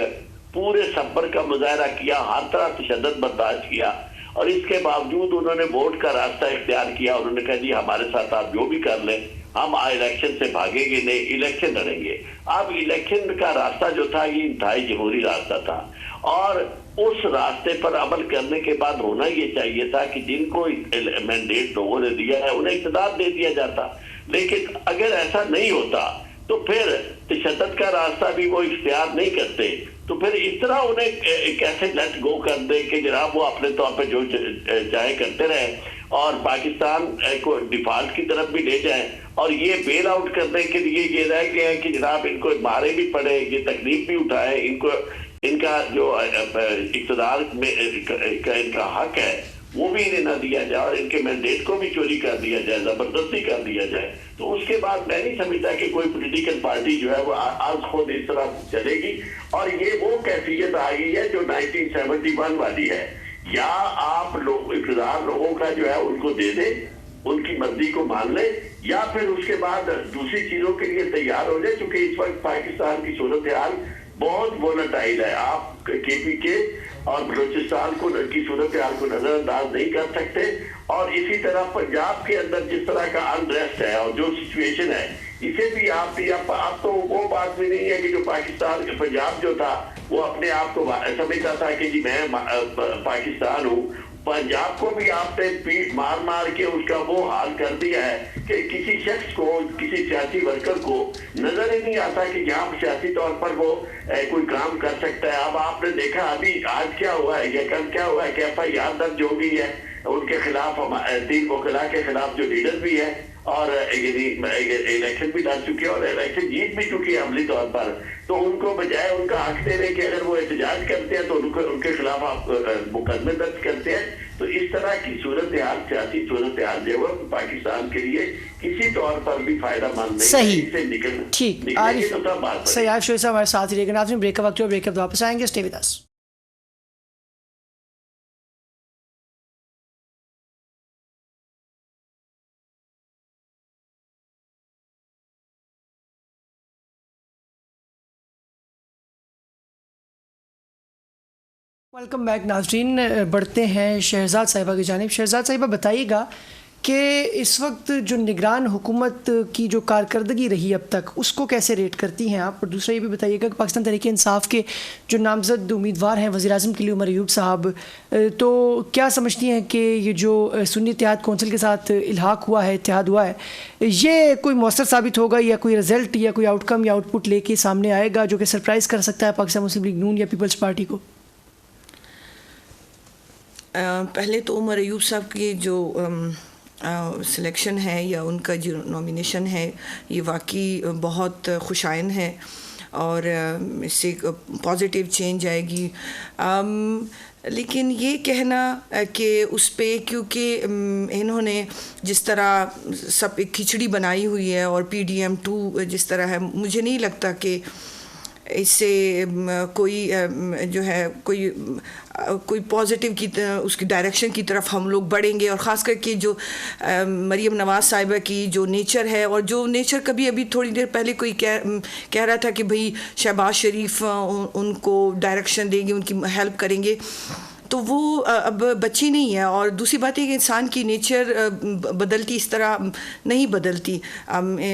पूरे सब्र का मुजाहरा किया, हर तरह तशद्दुद बर्दाश्त किया और इसके बावजूद उन्होंने वोट का रास्ता इख्तियार किया। उन्होंने कहा जी हमारे साथ आप जो भी कर लें, हम इलेक्शन से भागेंगे नहीं, इलेक्शन लड़ेंगे। अब इलेक्शन का रास्ता जो था ये इंतहाई जमहूरी रास्ता था और उस रास्ते पर अमल करने के बाद होना ये चाहिए था कि जिनको मैंडेट लोगों ने दिया है उन्हें इक़्तिदार दे दिया जाता। लेकिन अगर ऐसा नहीं होता तो फिर तशद्दुद का रास्ता भी वो इख्तियार नहीं करते, तो फिर इस तरह उन्हें कैसे लेट गो कर दे कि जनाब वो अपने तौर पर जो चाहे करते रहे और पाकिस्तान को डिफॉल्ट की तरफ भी ले जाए और ये बेल आउट करने के लिए ये रह गए हैं कि जनाब इनको मारे भी पड़े, ये तकलीफ भी उठाए, इनको इनका जो इक़्तिदार में इनका हक है वो भी इन्हें ना दिया जाए और इनके मैंडेट को भी चोरी कर दिया जाए, जबरदस्ती कर दिया जाए। तो उसके बाद मैं नहीं समझता कि कोई पॉलिटिकल पार्टी जो है वो आज खुद इस तरह चलेगी और ये वो कैफियत आ गई है जो 1971 वाली है। या आप लोग इक़्तिदार लोगों का जो है उनको दे दें, उनकी मर्जी को मान ले, या फिर उसके बाद दूसरी चीजों के लिए तैयार हो जाए, क्योंकि इस वक्त पाकिस्तान की सूरत हाल बहुत वोलेटाइल है। आप KPK और बलूचिस्तान को की सूरत हाल को नजरअंदाज नहीं कर सकते और इसी तरह पंजाब के अंदर जिस तरह का अनरेस्ट है और जो सिचुएशन है इसे भी आप तो वो बात भी नहीं है कि जो पाकिस्तान पंजाब जो था वो अपने आप को समझता था कि जी मैं पाकिस्तान हूँ। पंजाब को भी आपने पीठ मार मार के उसका वो हाल कर दिया है कि किसी शख्स को, किसी सियासी वर्कर को नजर ही नहीं आता कि यहाँ सियासी तौर पर वो कोई काम कर सकता है। अब आपने देखा अभी आज क्या हुआ है या कल क्या हुआ है कि FIR दर्ज हो गई है उनके खिलाफ, 3 वकला के खिलाफ जो लीडर भी है और इलेक्शन भी लड़ चुके हैं और इलेक्शन जीत भी चुकी है अमली तौर पर। तो उनको बजाय उनका हक देने के अगर वो एहतजाज करते हैं तो उनके खिलाफ आप मुकदमे दर्ज करते हैं। तो इस तरह की सूरत हाल, सियासी सूरत हाल जो है पाकिस्तान के लिए किसी तौर पर भी फायदा मंद नहीं है। इससे निकलने ठीक तो तब बात सही। आरिफ शोएब साहब हमारे साथ ही रहेंगे। आपने ब्रेक का वक्त, ब्रेक वापस आएंगे, stay with us. Welcome back नाज़रीन। बढ़ते हैं शहजाद साहिबा की जानिब। शहजाद साहिबा बताइएगा कि इस वक्त जो निगरान हुकूमत की जो कारकर्दगी रही अब तक उसको कैसे रेट करती हैं आप, और दूसरा ये भी बताइएगा कि पाकिस्तान तहरीक इंसाफ के जो नामजद उम्मीदवार हैं वज़ीर आज़म के लिए उमर अयूब साहब, तो क्या समझती हैं कि ये जो सुन्नी इत्तेहाद कौंसिल के साथ इल्हाक हुआ है, इत्तेहाद हुआ है, ये कोई मौसर साबित होगा या कोई रिज़ल्ट या कोई आउटकम या आउटपुट लेके सामने आएगा जो कि सरप्राइज़ कर सकता है पाकिस्तान मुस्लिम लीग नून या पीपल्स पार्टी को? पहले तो उमर अयूब साहब की जो सिलेक्शन है या उनका जो नॉमिनेशन है ये वाकई बहुत खुशाइन है और इससे पॉजिटिव चेंज आएगी। लेकिन ये कहना कि उस पे क्योंकि इन्होंने जिस तरह सब एक खिचड़ी बनाई हुई है और PDM2 जिस तरह है, मुझे नहीं लगता कि इससे कोई जो है कोई पॉजिटिव की उसकी डायरेक्शन की तरफ हम लोग बढ़ेंगे। और ख़ास करके जो मरीम नवाज़ साहिबा की जो नेचर है और जो नेचर कभी अभी थोड़ी देर पहले कोई कह रहा था कि भाई शहबाज शरीफ उनको डायरेक्शन देंगे, उनकी हेल्प करेंगे, तो वो अब बच्ची नहीं है। और दूसरी बात है कि इंसान की नेचर बदलती इस तरह नहीं बदलती,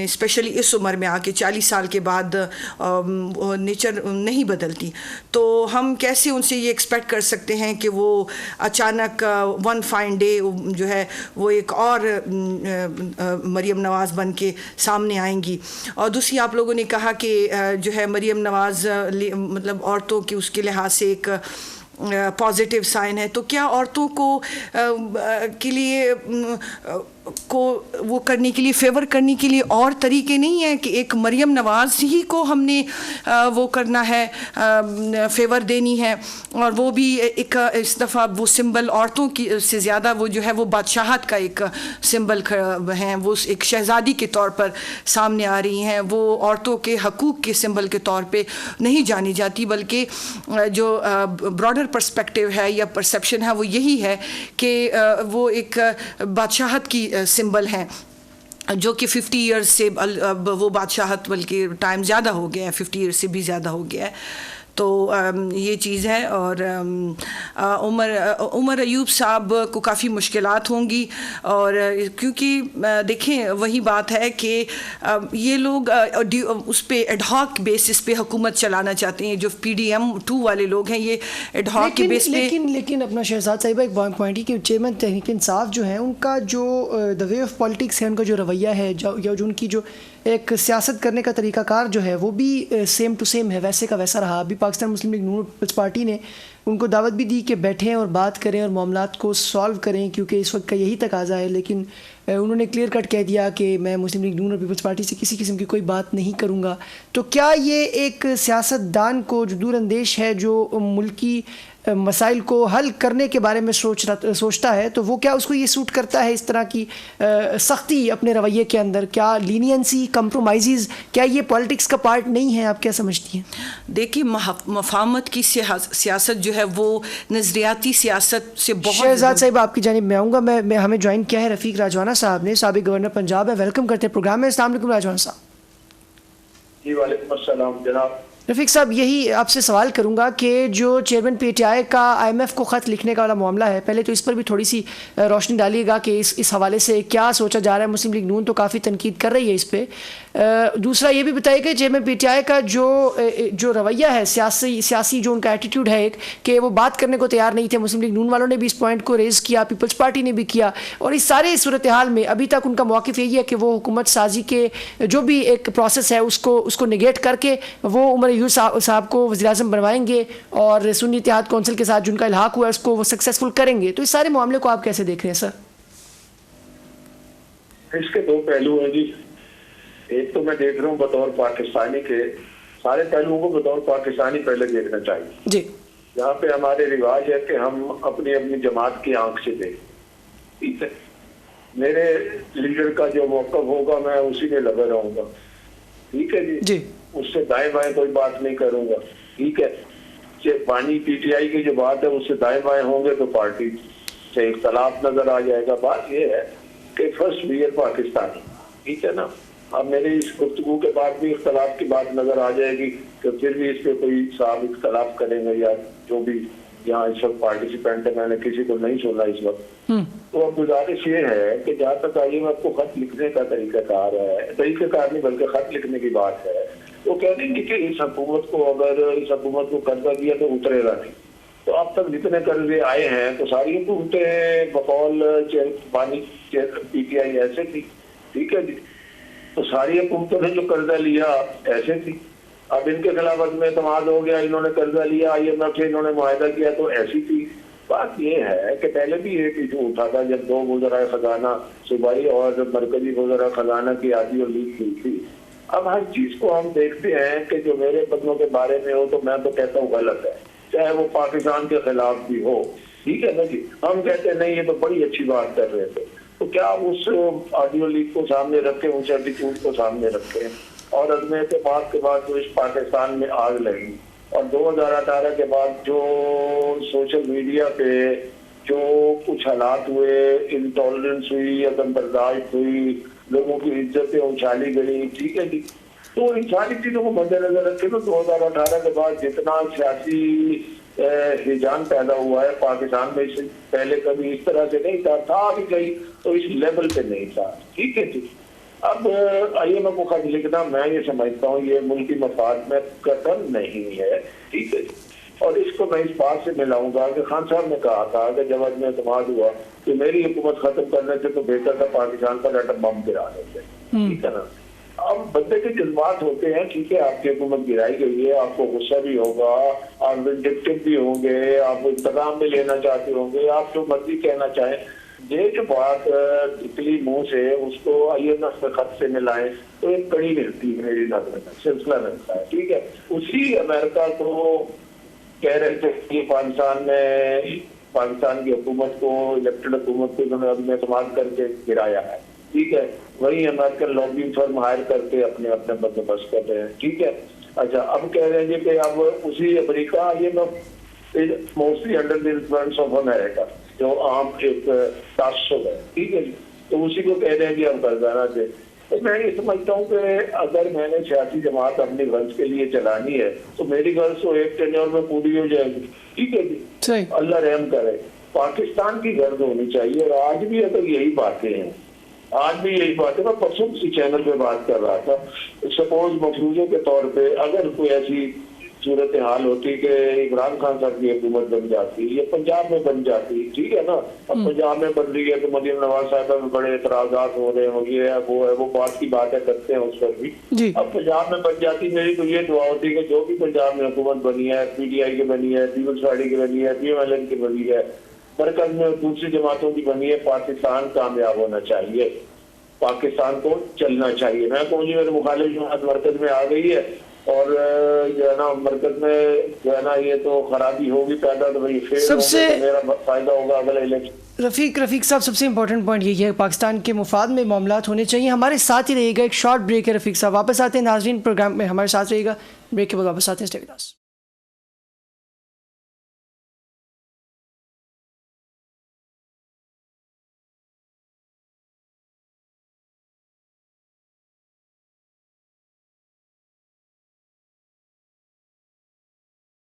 स्पेशली इस उम्र में आके 40 साल के बाद नेचर नहीं बदलती। तो हम कैसे उनसे ये एक्सपेक्ट कर सकते हैं कि वो अचानक वन फाइन डे जो है वो एक और मरियम नवाज़ बन के सामने आएंगी। और दूसरी, आप लोगों ने कहा कि जो है मरियम नवाज़ मतलब औरतों की उसके लिहाज से एक पॉजिटिव साइन है, तो क्या औरतों को के लिए को वो करने के लिए, फेवर करने के लिए और तरीके नहीं है कि एक मरियम नवाज़ ही को हमने वो करना है, फेवर देनी है? और वो भी एक इस दफ़ा वो सिंबल औरतों की से ज़्यादा वो जो है वो बादशाहत का एक सिंबल हैं, वो एक शहज़ादी के तौर पर सामने आ रही हैं। वो औरतों के हकूक़ के सिंबल के तौर पे नहीं जानी जाती, बल्कि जो ब्रॉडर पर्सपेक्टिव है या परसेप्शन है वो यही है कि वो एक बादशाहत की सिंबल हैं, जो कि 50 ईयर्स से अब वो बादशाहत बल्कि टाइम ज़्यादा हो गया है, 50 ईयर्स से भी ज़्यादा हो गया है। तो ये चीज़ है। और उमर अयूब साहब को काफ़ी मुश्किलात होंगी, और क्योंकि देखें वही बात है कि ये लोग उस पे एडहॉक बेसिस पे हुकूमत चलाना चाहते हैं। जो PDM 2 वाले लोग हैं ये एडहॉक के बेस पे। लेकिन अपना शहजाद साहिबा एक पॉइंट ही कि चेयरमैन तहरीक इंसाफ जो है उनका जो द वे ऑफ पॉलिटिक्स है, उनका जो रवैया है, या जो उनकी जो एक सियासत करने का तरीक़ाकार जो है वो भी सेम टू सेम है, वैसे का वैसा रहा। अभी पाकिस्तान मुस्लिम लीग नून पीपल्स पार्टी ने उनको दावत भी दी कि बैठें और बात करें और मामलात को सॉल्व करें, क्योंकि इस वक्त का यही तकाजा है। लेकिन उन्होंने क्लियर कट कह दिया कि मैं मुस्लिम लीग नून और पीपल्स पार्टी से किसी किस्म की कोई बात नहीं करूँगा। तो क्या ये एक सियासतदान को जो दूरअंदेश है, जो मुल्की मसाइल को हल करने के बारे में सोचता है, तो वो क्या उसको ये सूट करता है इस तरह की सख्ती अपने रवैये के अंदर? क्या लीनियंसी, कंप्रोमाइज़, क्या ये पॉलिटिक्स का पार्ट नहीं है? आप क्या समझती हैं? देखिए, मफाहमत की सियासत जो है वो नज़रियाती सियासत से बहुत। शहजाद साहिब आपकी जानिब में आऊँगा। मैं हमें ज्वाइन किया है रफ़ीक राजवाना साहब ने, साबिक गवर्नर पंजाब है। वेलकम करते हैं प्रोग्राम में। अस्सलाम वालेकुम राजवाना साहब। जी वालेकुम अस्सलाम जनाब। रफ़ीक साहब, यही आपसे सवाल करूंगा कि जो चेयरमैन PTI का IMF को ख़त लिखने का वाला मामला है, पहले तो इस पर भी थोड़ी सी रोशनी डालिएगा कि इस हवाले से क्या सोचा जा रहा है। मुस्लिम लीग नून तो काफ़ी तनकीद कर रही है इस पर। दूसरा ये भी बताइए कि चेयरमैन PTI का जो रवैया है, सियासी जो उनका एटीट्यूड है एक, कि वो बात करने को तैयार नहीं थे। मुस्लिम लीग नून वालों ने भी इस पॉइंट को रेज़ किया, पीपल्स पार्टी ने भी किया, और इस सारे सूरत हाल में अभी तक उनका मौक़िफ़ यही है कि वो हुकूमत साजी के जो भी एक प्रोसेस है उसको निगेट करके वो उमर अयूब साहब को वज़ीर-ए-आज़म बनवाएंगे, और सुन्नी इत्तेहाद कौंसिल के साथ जिनका इल्हाक हुआ है उसको वो सक्सेसफुल करेंगे। तो इस सारे मामले को आप कैसे देख रहे हैं सर? इसके दो पहलू हैं जी। एक तो मैं देख रहा हूँ बतौर पाकिस्तानी के, सारे पहलुओं को बतौर पाकिस्तानी पहले देखना चाहिए जी। यहाँ पे हमारे रिवाज है कि हम अपनी अपनी जमात की आंख से देखें, ठीक है। मेरे लीडर का जो मौक़िफ़ होगा मैं उसी में लगा रहूंगा, ठीक है जी। उससे दाएं बाएं कोई बात नहीं करूंगा, ठीक है। पानी PTI की जो बात है उससे दाएं बाएं होंगे तो पार्टी से इख्तलाफ नजर आ जाएगा। बात यह है कि फर्स्ट वी आर पाकिस्तानी, ठीक है ना। अब मेरी इस गुफ्तगू के बाद भी इख्तलाफ की बात नजर आ जाएगी तो फिर भी इस पे कोई साहब इख्तलाफ करेंगे, या जो भी यहाँ इस वक्त पार्टिसिपेंट है, मैंने किसी को नहीं सुना इस वक्त। तो अब गुजारिश ये है कि जहाँ तक IMF को खत लिखने का तरीकाकार है, तरीकाकार नहीं बल्कि खत लिखने की बात है, वो कह देंगे कि इस हुकूमत को, अगर इस हुकूमत को कर्जा दिया तो उतरेगा नहीं। तो अब तक जितने कर्जे आए हैं तो सारी हुकूमतें बकौल PTI ऐसे थी, ठीक है जी। तो सारी हुकूमतों ने जो कर्जा लिया ऐसे थी। अब इनके खिलाफ अदम एतमाद हो गया, इन्होंने कर्जा लिया, IMF से इन्होंने मुआहदा किया तो ऐसी थी। बात यह है कि पहले भी एक इशू उठा था जब दो वज़राए खजाना, सूबाई और मरकजी वज़राए खजाना की आदि और लीग हुई थी। अब हर चीज को हम देखते हैं कि जो मेरे बदलों के बारे में हो तो मैं तो कहता हूँ गलत है, चाहे वो पाकिस्तान के खिलाफ भी हो, ठीक है ना जी। हम कहते हैं नहीं ये तो बड़ी अच्छी बात कर रहे थे, तो क्या उस ऑडियो लीक को सामने रखें, उस एटीट्यूड को सामने रखें, और अदम एतमाद के बाद जो इस पाकिस्तान में आग लगी, और 2018 के बाद जो सोशल मीडिया पे जो कुछ हालात हुए, इंटॉलरेंस हुई, अदम बर्दाश्त हुई, लोगों की इज्जतें उछाली गई, ठीक है जी। तो इन सारी चीजों को मद्देनजर रखे तो 2018 के बाद जितना सियासी हिजान पैदा हुआ है पाकिस्तान में। इससे पहले कभी इस तरह से नहीं था भी कहीं तो इस लेवल पे नहीं था। ठीक है जी। अब IMF को खत लिखना मैं ये समझता हूँ ये मुल्की मफाद में कतल नहीं है। ठीक है। और इसको मैं इस बात से मिलाऊंगा कि खान साहब ने कहा था कि जब अदम एतमाद हुआ कि मेरी हुकूमत खत्म करने से तो बेहतर था पाकिस्तान पर एटम बम गिराने से। ठीक है ना। अब बंदे के जज्बात होते हैं। ठीक है, आपकी हुकूमत गिराई गई है, आपको गुस्सा भी होगा, आप विंडिक्टिव भी होंगे, आप इंतकाम भी लेना चाहते होंगे, आप जो मर्जी कहना चाहें। ये जो बात निकली मुंह से उसको IMF में खत से मिलाएं तो एक कड़ी मिलती है मेरी नजर में, सिलसिला मिलता है। ठीक है। उसी अमेरिका को कह रहे थे कि पाकिस्तान की हुकूमत को, इलेक्टेड हुकूमत को उन्होंने इस्तेमाल करके गिराया है। ठीक है। वही अमेरिकन लॉबिंग फर्म हायर करके अपने अपने बंदोबस्त कर रहे हैं। ठीक है। अच्छा, अब कह रहे हैं कि अब उसी America IMF mostly under the influence of America, जो आम एक तासुब है। ठीक है। तो उसी को कह रहे हैं कि हम करदाना दे। तो मैं ये समझता हूँ कि अगर मैंने सियासी जमात अपनी गर्ज के लिए चलानी है तो मेरी गर्ज तो एक टेन्योर में पूरी हो जाएगी। ठीक है जी। अल्लाह रहम करे। पाकिस्तान की गर्ज होनी चाहिए। और आज भी अगर यही बातें हैं, आज भी यही बात है। मैं परसों किसी चैनल पे बात कर रहा था, सपोज मफरूजों के तौर पे अगर कोई ऐसी सूरत हाल होती कि इमरान खान साहब की हुकूमत बन जाती या पंजाब में बन जाती। ठीक है ना। अब पंजाब में बन रही है तो मरीम नवाज साहब में बड़े एतराजात हो रहे हैं, ये है वो है, वो बात की बातें करते हैं उस पर भी। अब पंजाब में बन जाती, मेरी तो ये दुआ होती है कि जो भी पंजाब में हुकूमत बनी है, PTI की बनी है, पीपल्स पार्टी की बनी है, PMLN की बनी है, मरकज में दूसरी जमातों की बनी है, पाकिस्तान कामयाब होना चाहिए, पाकिस्तान को चलना चाहिए। मैं कहूँ जी मेरे मुखालिफ जमात मरकज में आ गई है और जो है ना मरकज में जो है ना ये तो खराबी होगी पैदा, तो भाई फिर सबसे मेरा फायदा होगा अगला इलेक्शन। रफीक साहब, सबसे इंपॉर्टेंट पॉइंट यही है, पाकिस्तान के मुफाद में मामलात होने चाहिए। हमारे साथ ही रहिएगा, एक शॉर्ट ब्रेक है रफीक साहब, वापस आते हैं नाजरीन प्रोग्राम में, हमारे साथ रहिएगा, ब्रेक के बाद वापस आते हैं। Stay with us.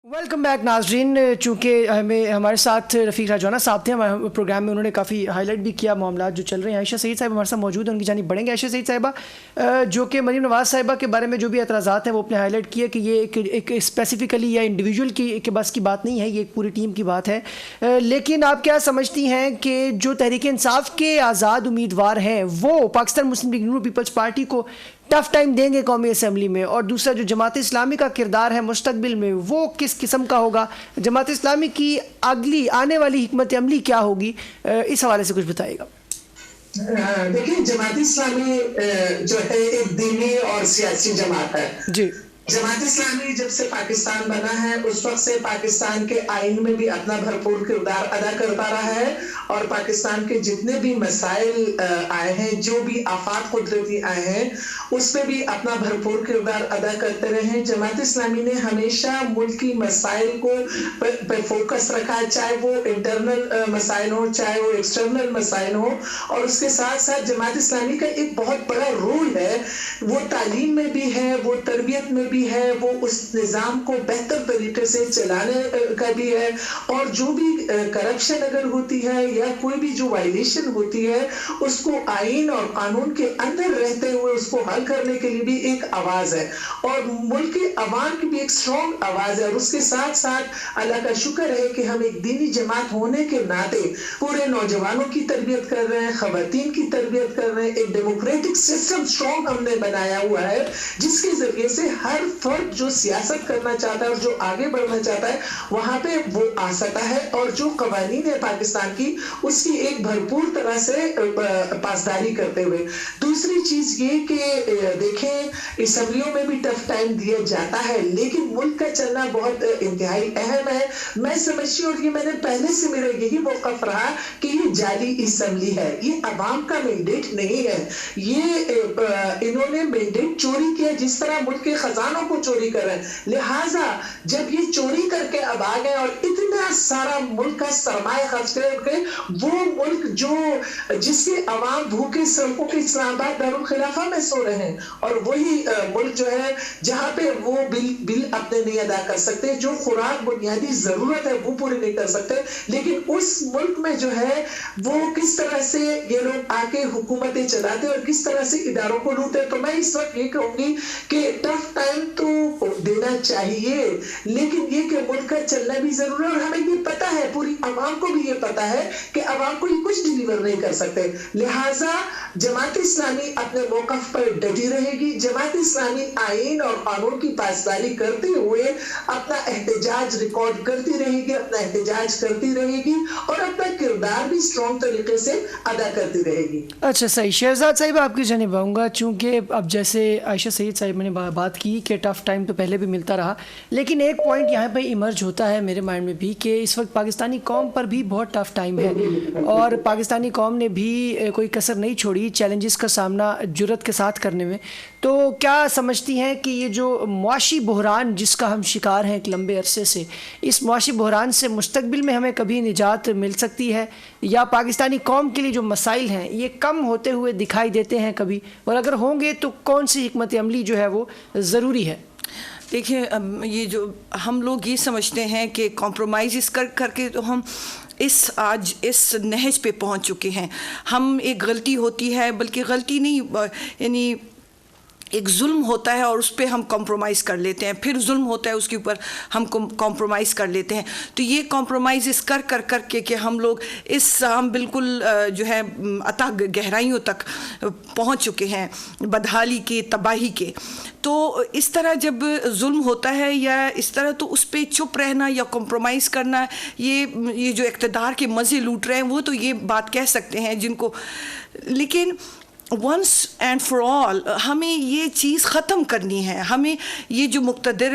Welcome back नाजरीन। चूँकि हमारे साथ रफ़ीक राजौना साहब थे हमारे प्रोग्राम में, उन्होंने काफ़ी हाईलाइट भी किया मामला जो चल रहे हैं। आयशा सईद साहब हमारे साथ मौजूद हैं, उनकी जानिब बढ़ेंगे। आयशा सईद साहिबा, जो कि मरीम नवाज़ साहिबा के बारे में जो भी एतराज़ात हैं वो अपने हाईलाइट किया कि ये एक स्पेसिफिकली या इंडिविजुअल की बस की बात नहीं है, ये एक पूरी टीम की बात है। लेकिन आप क्या समझती हैं कि जो तहरीक इंसाफ के आज़ाद उम्मीदवार हैं वो पाकिस्तान मुस्लिम लीग नून पीपल्स पार्टी को टफ टाइम देंगे कौमी असम्बली में? और दूसरा जो जमात इस्लामी का किरदार है मुस्तकबिल में वो किस किस्म का होगा? जमात इस्लामी की अगली आने वाली हिकमत अमली क्या होगी? इस हवाले से कुछ बताइएगा। देखिए, जमात इस्लामी जो है एक दीनी और सियासी जमात है जी। जमात इस्लामी जब से पाकिस्तान बना है उस वक्त से पाकिस्तान के आइन में भी अपना भरपूर किरदार अदा करता रहा है और पाकिस्तान के जितने भी मसाइल आए हैं, जो भी आफात कुदरती आए हैं, उसमें भी अपना भरपूर किरदार अदा करते रहे हैं। जमात इस्लामी ने हमेशा मुल्की मसाइल को पे फोकस रखा है, चाहे वो इंटरनल मसाइल हो चाहे वो एक्सटर्नल मसाइल हो। और उसके साथ साथ जमात इस्लामी का एक बहुत बड़ा रोल है, वो तालीम में भी है, वो तरबियत में भी है, वो उस निज़ाम को बेहतर तरीके से चलाने का भी है। और जो भी करप्शन अगर होती है या कोई भी जो वायलेशन होती है उसको आइन और कानून के अंदर रहते हुए उसको हल करने के लिए भी एक आवाज है और मुल्क के अवाम की भी एक स्ट्रॉन्ग आवाज है। और उसके साथ साथ अल्लाह का शुक्र है कि हम एक दीनी जमात होने के नाते पूरे नौजवानों की तरबियत कर रहे हैं, खवातीन की तरबियत कर रहे हैं। एक डेमोक्रेटिक सिस्टम स्ट्रॉन्ग हमने बनाया हुआ है जिसके जरिए से हर फर्द जो सियासत करना चाहता है और जो आगे बढ़ना चाहता है वहां पे वो आ सकता है। और जो कवानीन है पाकिस्तान की उसकी एक भरपूर तरह से पासदारी करते हुए। दूसरी चीज ये कि देखें असम्बलियों में भी टफ टाइम दिया जाता है लेकिन मुल्क का चलना बहुत इंतहाई अहम है। मैं समझती हूँ और ये मैंने पहले से मेरा यही मौक़िफ़ रहा कि ये जाली असम्बली है, ये अवाम का मैंडेट नहीं है। ये इन्होंने मैंडेट चोरी किया। जिस तरह मुल्क के खजाना मुसलमानों को चोरी कर रहे हैं। लिहाजा जब ये चोरी करके अब आ गए और इतना सारा मुल्क का सरमाया खर्च करके, वो मुल्क जो जिसके अवाम भूखे सड़कों के इस्लामाबाद दारुल खिलाफा में सो रहे हैं, और वही मुल्क जो है जहां पे वो बिल अपने नहीं अदा कर सकते, जो खुराक बुनियादी जरूरत है वो पूरी नहीं कर सकते, लेकिन उस मुल्क में जो है वो किस तरह से ये लोग आके हुकूमतें चलाते और किस तरह से इदारों को लूटते। तो मैं इस वक्त ये कहूंगी कि टफ टाइम तो देना चाहिए, लेकिन ये कि मुल्क का चलना भी जरूरी है। और हमें ये पता है, पूरी आवाम को भी ये पता है कि आवाम को ये कुछ डिलीवर नहीं कर सकते। लिहाजा जमात इस्लामी अपने मौकफ पर डटी रहेगी। जमात इस्लामी आईन और कानून की पासदारी करते हुए अपना एहतजाज रिकॉर्ड करती रहेगी, अपना एहतजाज करती रहेगी और अपना किरदार भी स्ट्रॉन्ग तरीके से अदा करती रहेगी। अच्छा सही। शहजाद साहिब आपकी जानिब आऊँगा, चूँकि अब जैसे आयशा सईद साहिब ने बात की कि टफ़ टाइम तो पहले भी मिलता रहा, लेकिन एक पॉइंट यहाँ पे इमर्ज होता है मेरे माइंड में भी कि इस वक्त पाकिस्तानी कौम पर भी बहुत टफ़ टाइम है और पाकिस्तानी कौम ने भी कोई कसर नहीं छोड़ी चैलेंजेस का सामना जुर्रत के साथ करने में। तो क्या समझती हैं कि ये जो मुआशी बहरान जिसका हम शिकार हैं एक लंबे अरसे से, इस मुआशी बहरान से मुस्तकबिल में हमें कभी निजात मिल सकती है, या पाकिस्तानी कौम के लिए जो मसाइल हैं ये कम होते हुए दिखाई देते हैं कभी, और अगर होंगे तो कौन सी हिकमत अमली जो है वो ज़रूरी है? देखिए, ये जो हम लोग ये समझते हैं कि कॉम्प्रोमाइज़ करके तो हम आज इस नहज पे पहुंच चुके हैं। हम एक गलती होती है, बल्कि गलती नहीं, यानी एक जुल्म होता है और उस पर हम कॉम्प्रोमाइज़ कर लेते हैं, फिर जुल्म होता है उसके ऊपर हम कॉम्प्रोमाइज़ कर लेते हैं। तो ये कॉम्प्रोमाइज़ कर के कि हम लोग हम बिल्कुल जो है अथाह गहराइयों तक पहुंच चुके हैं, बदहाली के, तबाही के। तो इस तरह जब जुल्म होता है या इस तरह, तो उस पर चुप रहना या कॉम्प्रोमाइज़ करना, ये जो इक़्तिदार के मज़े लूट रहे हैं वो तो ये बात कह सकते हैं जिनको, लेकिन वंस एंड फॉर ऑल हमें ये चीज़ ख़त्म करनी है। हमें ये जो मुक़्तदिर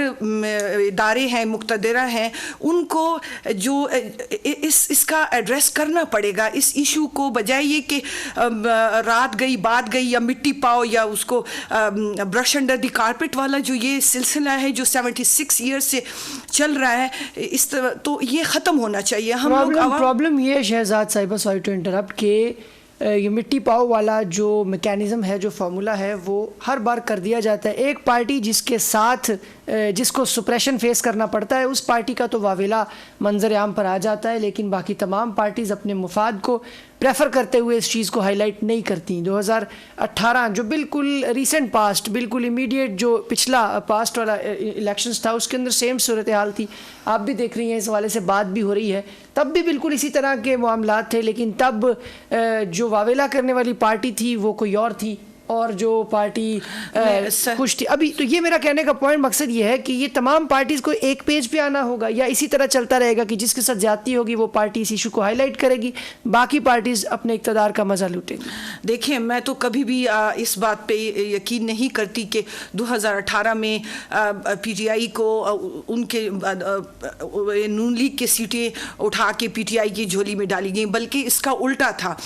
इदारे हैं, मुक़्तदिरा हैं, उनको जो इसका एड्रेस करना पड़ेगा, इस इशू को, बजाय ये कि रात गई बात गई या मिट्टी पाओ या उसको ब्रश अंडर द कारपेट वाला जो ये सिलसिला है जो 76 ईयर्स से चल रहा है, इस तरह तो ये ख़त्म होना चाहिए। हम लोग प्रॉब्लम ये शहजाद साहिबा, सॉरी टू इंटरप्ट, के ये मिट्टी पाओ वाला जो मैकेनिज़्म है, जो फार्मूला है, वो हर बार कर दिया जाता है। एक पार्टी जिसके साथ जिसको सुप्रेशन फेस करना पड़ता है, उस पार्टी का तो वावेला मंजर आम पर आ जाता है, लेकिन बाकी तमाम पार्टीज़ अपने मुफाद को प्रेफर करते हुए इस चीज़ को हाईलाइट नहीं करती। 2018 जो बिल्कुल रीसेंट पास्ट, बिल्कुल इमीडिएट जो पिछला पास्ट वाला इलेक्शंस था, उसके अंदर सेम सूरत हाल थी। आप भी देख रही हैं, इस हवाले से बात भी हो रही है। तब भी बिल्कुल इसी तरह के मामलात थे, लेकिन तब जो वावेला करने वाली पार्टी थी वो कोई और थी और जो पार्टी खुश थी। अभी तो ये मेरा कहने का पॉइंट, मकसद ये है कि ये तमाम पार्टीज़ को एक पेज पे आना होगा, या इसी तरह चलता रहेगा कि जिसके साथ ज्यादती होगी वो पार्टी इस इशू को हाईलाइट करेगी, बाकी पार्टीज़ अपने इक़्तिदार का मज़ा लूटेंगी। देखिए, मैं तो कभी भी इस बात पे यकीन नहीं करती कि 2018 में PTI को उनके नून लीग की सीटें उठा के PTI की झोली में डाली गई, बल्कि इसका उल्टा था।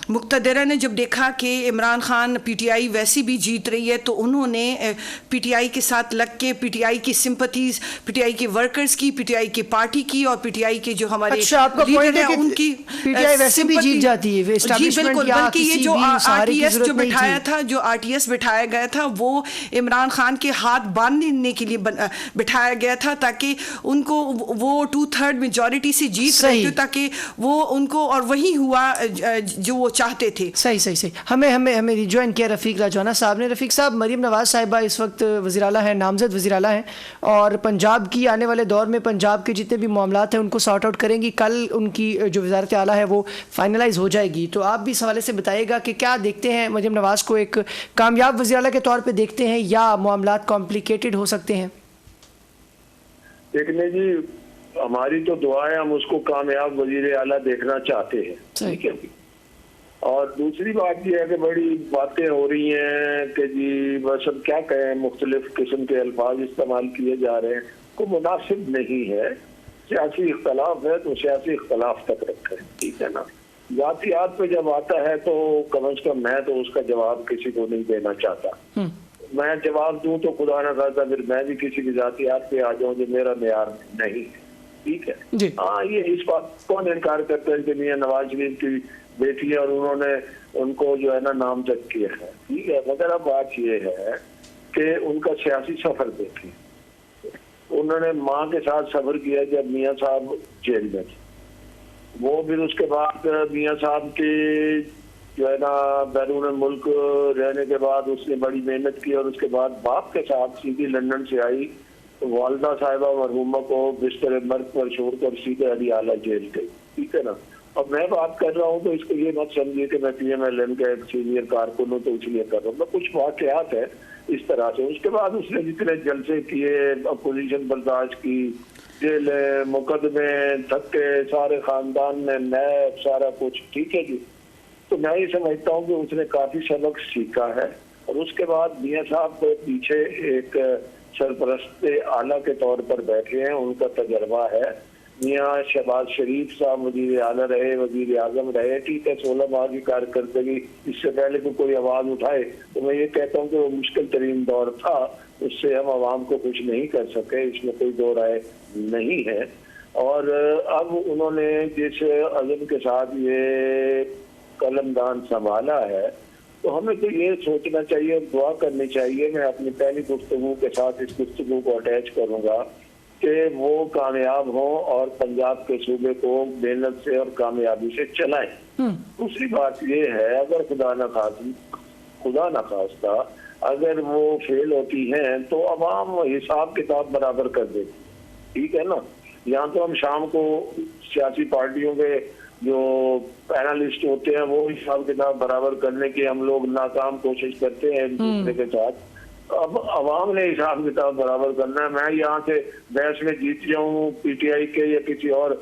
मुक़्तदिरा ने जब देखा कि इमरान खान PTI वैसी भी जीत रही है, तो उन्होंने PTI के साथ लग के PTI की सिंपथीज, PTI के वर्कर्स की, PTI की पार्टी की और PTI के जो हमारे लीडर हैं उनकी PTI वैसे भी जीत जाती है। जी बिल्कुल, बल्कि ये जो RTS जो बिठाया था, जो RTS बिठाया गया था, वो इमरान खान के हाथ बांधने के लिए बिठाया गया था, ताकि उनको वो 2/3 मेजॉरिटी से जीत रहे थे, ताकि वो उनको, और वही हुआ जो वो चाहते थे। सही। हमें रिजॉइन किया रफ़ीक राजवाना साहब ने। रफ़ीक साहब, मरीम नवाज़ साहिबा इस वक्त वज़ीर आला हैं, नामज़द वज़ीर आला हैं, और पंजाब की आने वाले दौर में पंजाब के जितने भी मामलात हैं उनको सॉर्ट आउट करेंगी। कल उनकी जो वज़ारत आला है वो फाइनलाइज हो जाएगी। तो आप भी इस हवाले से बताइएगा कि क्या देखते हैं, मरीम नवाज़ को एक कामयाब वज़ीर आला के तौर पर देखते हैं या मामलात कॉम्प्लिकेटेड हो सकते हैं? देखने जी, हमारी तो दुआ है, हम उसको कामयाब वज़ीर आला देखना चाहते हैं, ठीक है। और दूसरी बात यह है कि बड़ी बातें हो रही हैं कि जी बस अब क्या कहें, मुख्तलिफ किस्म के अल्फाज इस्तेमाल किए जा रहे हैं, को मुनासिब नहीं है। सियासी इख्तलाफ है तो सियासी इख्तलाफ तक रखें, ठीक है ना। जातियात पे जब आता है तो कम अज कम मैं तो उसका जवाब किसी को नहीं देना चाहता, मैं जवाब दूं तो खुदा ना खास्ता फिर मैं भी किसी की जातियात पे आ जाऊं जो मेरा मेयार नहीं है। ठीक है। हाँ, ये इस बात कौन इनकार करता है कि मियां नवाज शरीफ की बेटी है और उन्होंने उनको जो है ना नामजद किया है। ठीक है, मगर अब बात ये है कि उनका सियासी सफर देखिए। उन्होंने माँ के साथ सफर किया जब मियां साहब जेल में थे, वो फिर उसके बाद मियां साहब के जो है ना बैरून मुल्क रहने के बाद उसने बड़ी मेहनत की और उसके बाद बाप के साथ सीधी लंदन से आई तो वालदा साहिबा मरहूमा को बिस्तर मर्द पर छोड़कर सीधे अली आला जेल गई। ठीक है ना। अब मैं बात कर रहा हूँ तो इसको ये मत समझिए कि मैं PMLN का एक सीनियर कारकुन हूँ तो इसलिए कर रहा हूँ। मैं कुछ वाकयात है इस तरह से। उसके बाद उसने जितने जलसे किए, अपोजिशन बर्दाश्त की, जेल मुकदमे, धक्के, सारे खानदान में नैब, सारा कुछ। ठीक है जी। तो मैं ये समझता हूँ कि उसने काफी सबक सीखा है और उसके बाद मियां साहब को पीछे एक सरपरस्त आला के तौर पर बैठे हैं, उनका तजर्बा है। मियां शहबाज शरीफ साहब वजीर आला रहे, वजीर आजम रहे। ठीक है, 16 माह की कारकर्दगी, इससे पहले को कोई आवाज उठाए तो मैं ये कहता हूँ कि वो मुश्किल तरीन दौर था, उससे हम आवाम को कुछ नहीं कर सके, इसमें कोई दो राय नहीं है। और अब उन्होंने जिस अज़म के साथ ये कलमदान संभाला है तो हमें तो ये सोचना चाहिए, दुआ करनी चाहिए। मैं अपनी पहली गुफ्तगू के साथ इस गुफ्तगू को अटैच करूंगा कि वो कामयाब हों और पंजाब के सूबे को मेहनत से और कामयाबी से चलाएं। दूसरी बात ये है, अगर खुदा न खास्ता अगर वो फेल होती हैं तो अवाम हिसाब किताब बराबर कर देती। ठीक है ना। यहाँ तो हम शाम को सियासी पार्टियों के जो पैनलिस्ट होते हैं वो हिसाब किताब बराबर करने की हम लोग नाकाम कोशिश करते हैं एक दूसरे के साथ। अब अवाम ने हिसाब किताब बराबर करना है। मैं यहाँ से बहस में जीत जाऊँ PTI के या किसी और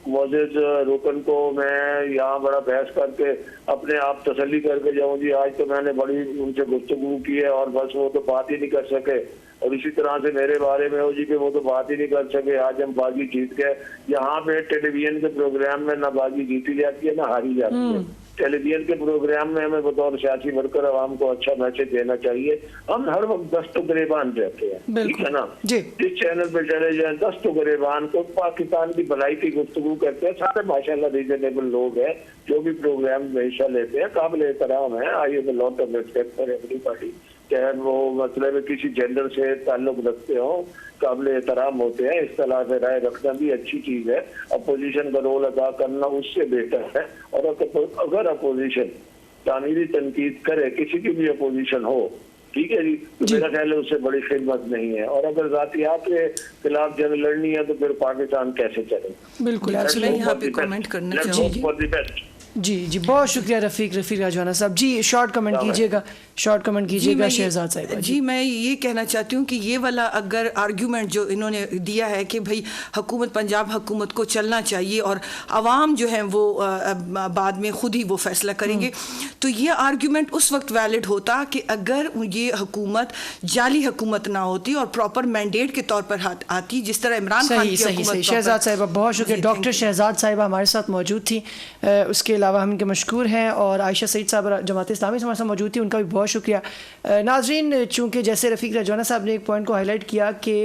मोअज़्ज़ज़ रुकन को मैं यहाँ बड़ा बहस करके अपने आप तसल्ली करके जाऊँ जी आज तो मैंने बड़ी उनसे गुफ्तगू की है और बस वो तो बात ही नहीं कर सके, और इसी तरह से मेरे बारे में हो जी कि वो तो बात ही नहीं कर सके, आज हम बाजी जीत गए। यहाँ पे टेलीविजन के प्रोग्राम में ना बाजी जीती जाती है ना हारी जाती है। टेलीविजन के प्रोग्राम में हमें बतौर सियासी वर्कर आवाम को अच्छा मैसेज देना चाहिए। हम हर वक्त दस्तो गिरेबान रहते हैं। ठीक है ना। जिस चैनल पे चले जाए दस्तो गिरेबान को पाकिस्तान की भलाई की गुफ्तगू करते हैं। सारे माशाल्लाह रीजनेबल लोग हैं जो भी प्रोग्राम में हिस्सा लेते हैं, काबिल एहतराम है। I have a lot of respect for everybody, चाहे वो मतलब किसी जेंडर से ताल्लुक रखते हो, काबिल एहतराम होते हैं। इस तरह से राय रखना भी अच्छी चीज है। अपोजिशन का रोल अदा करना उससे बेहतर है। और अगर अपोजिशन तामीरी तनकीद करे, किसी की भी अपोजिशन हो, ठीक है जी, तो मेरा ख्याल है उससे बड़ी खिदमत नहीं है। और अगर जातियात के खिलाफ जंग लड़नी है तो फिर पाकिस्तान कैसे चलेगा। बिल्कुल। मैं यहाँ पे कमेंट करना चाहूँगी। जी, बहुत शुक्रिया रफ़ीक राजवाना साहब। जी, शॉर्ट कमेंट कीजिएगा शहजाद साहिबा। जी, मैं ये कहना चाहती हूँ कि ये वाला अगर आर्ग्यूमेंट जो इन्होंने दिया है कि भाई हुकूमत, पंजाब हुकूमत को चलना चाहिए और आवाम जो है वो बाद में खुद ही वो फैसला करेंगे, तो ये आर्ग्यूमेंट उस वक्त वैलिड होता कि अगर ये हुकूमत जाली हुकूमत ना होती और प्रॉपर मैंडेट के तौर पर आती, जिस तरह इमरान खान की हुकूमत। शहजाद साहिबा बहुत शुक्रिया। डॉक्टर शहजाद साहिबा हमारे साथ मौजूद थी, उसके अलावा हम इनके मशकूर हैं, और आयशा सईद साहब जमात इस्लामी से हमारे साथ मौजूद थी, उनका भी बहुत शुक्रिया। नाजरीन, चूँकि जैसे रफ़ीक राजवाना साहब ने एक पॉइंट को हाईलाइट किया कि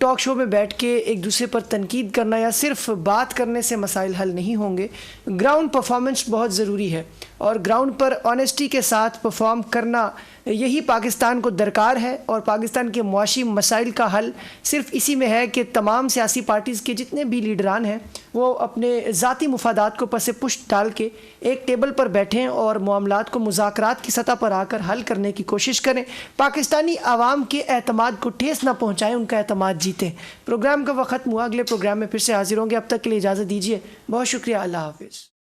टॉक शो में बैठ के एक दूसरे पर तनकीद करना या सिर्फ बात करने से मसाइल हल नहीं होंगे, ग्राउंड परफॉर्मेंस बहुत ज़रूरी है और ग्राउंड पर ऑनेस्टी के साथ परफॉर्म करना यही पाकिस्तान को दरकार है। और पाकिस्तान के मुआशी मसाइल का हल सिर्फ इसी में है कि तमाम सियासी पार्टीज़ के जितने भी लीडरान हैं वो अपने ज़ाती मुफादात को पसे पुश्त डाल के एक टेबल पर बैठें और मामलात को मुज़ाकरात की सतह पर आकर हल करने की कोशिश करें। पाकिस्तानी आवाम के एतमाद को ठेस ना पहुँचाएँ, उनका एतमाद जीतें। प्रोग्राम का वक्त ख़त्म हुआ, अगले प्रोग्राम में फिर से हाजिर होंगे। अब तक के लिए इजाज़त दीजिए। बहुत शुक्रिया। अल्लाह हाफ़िज़।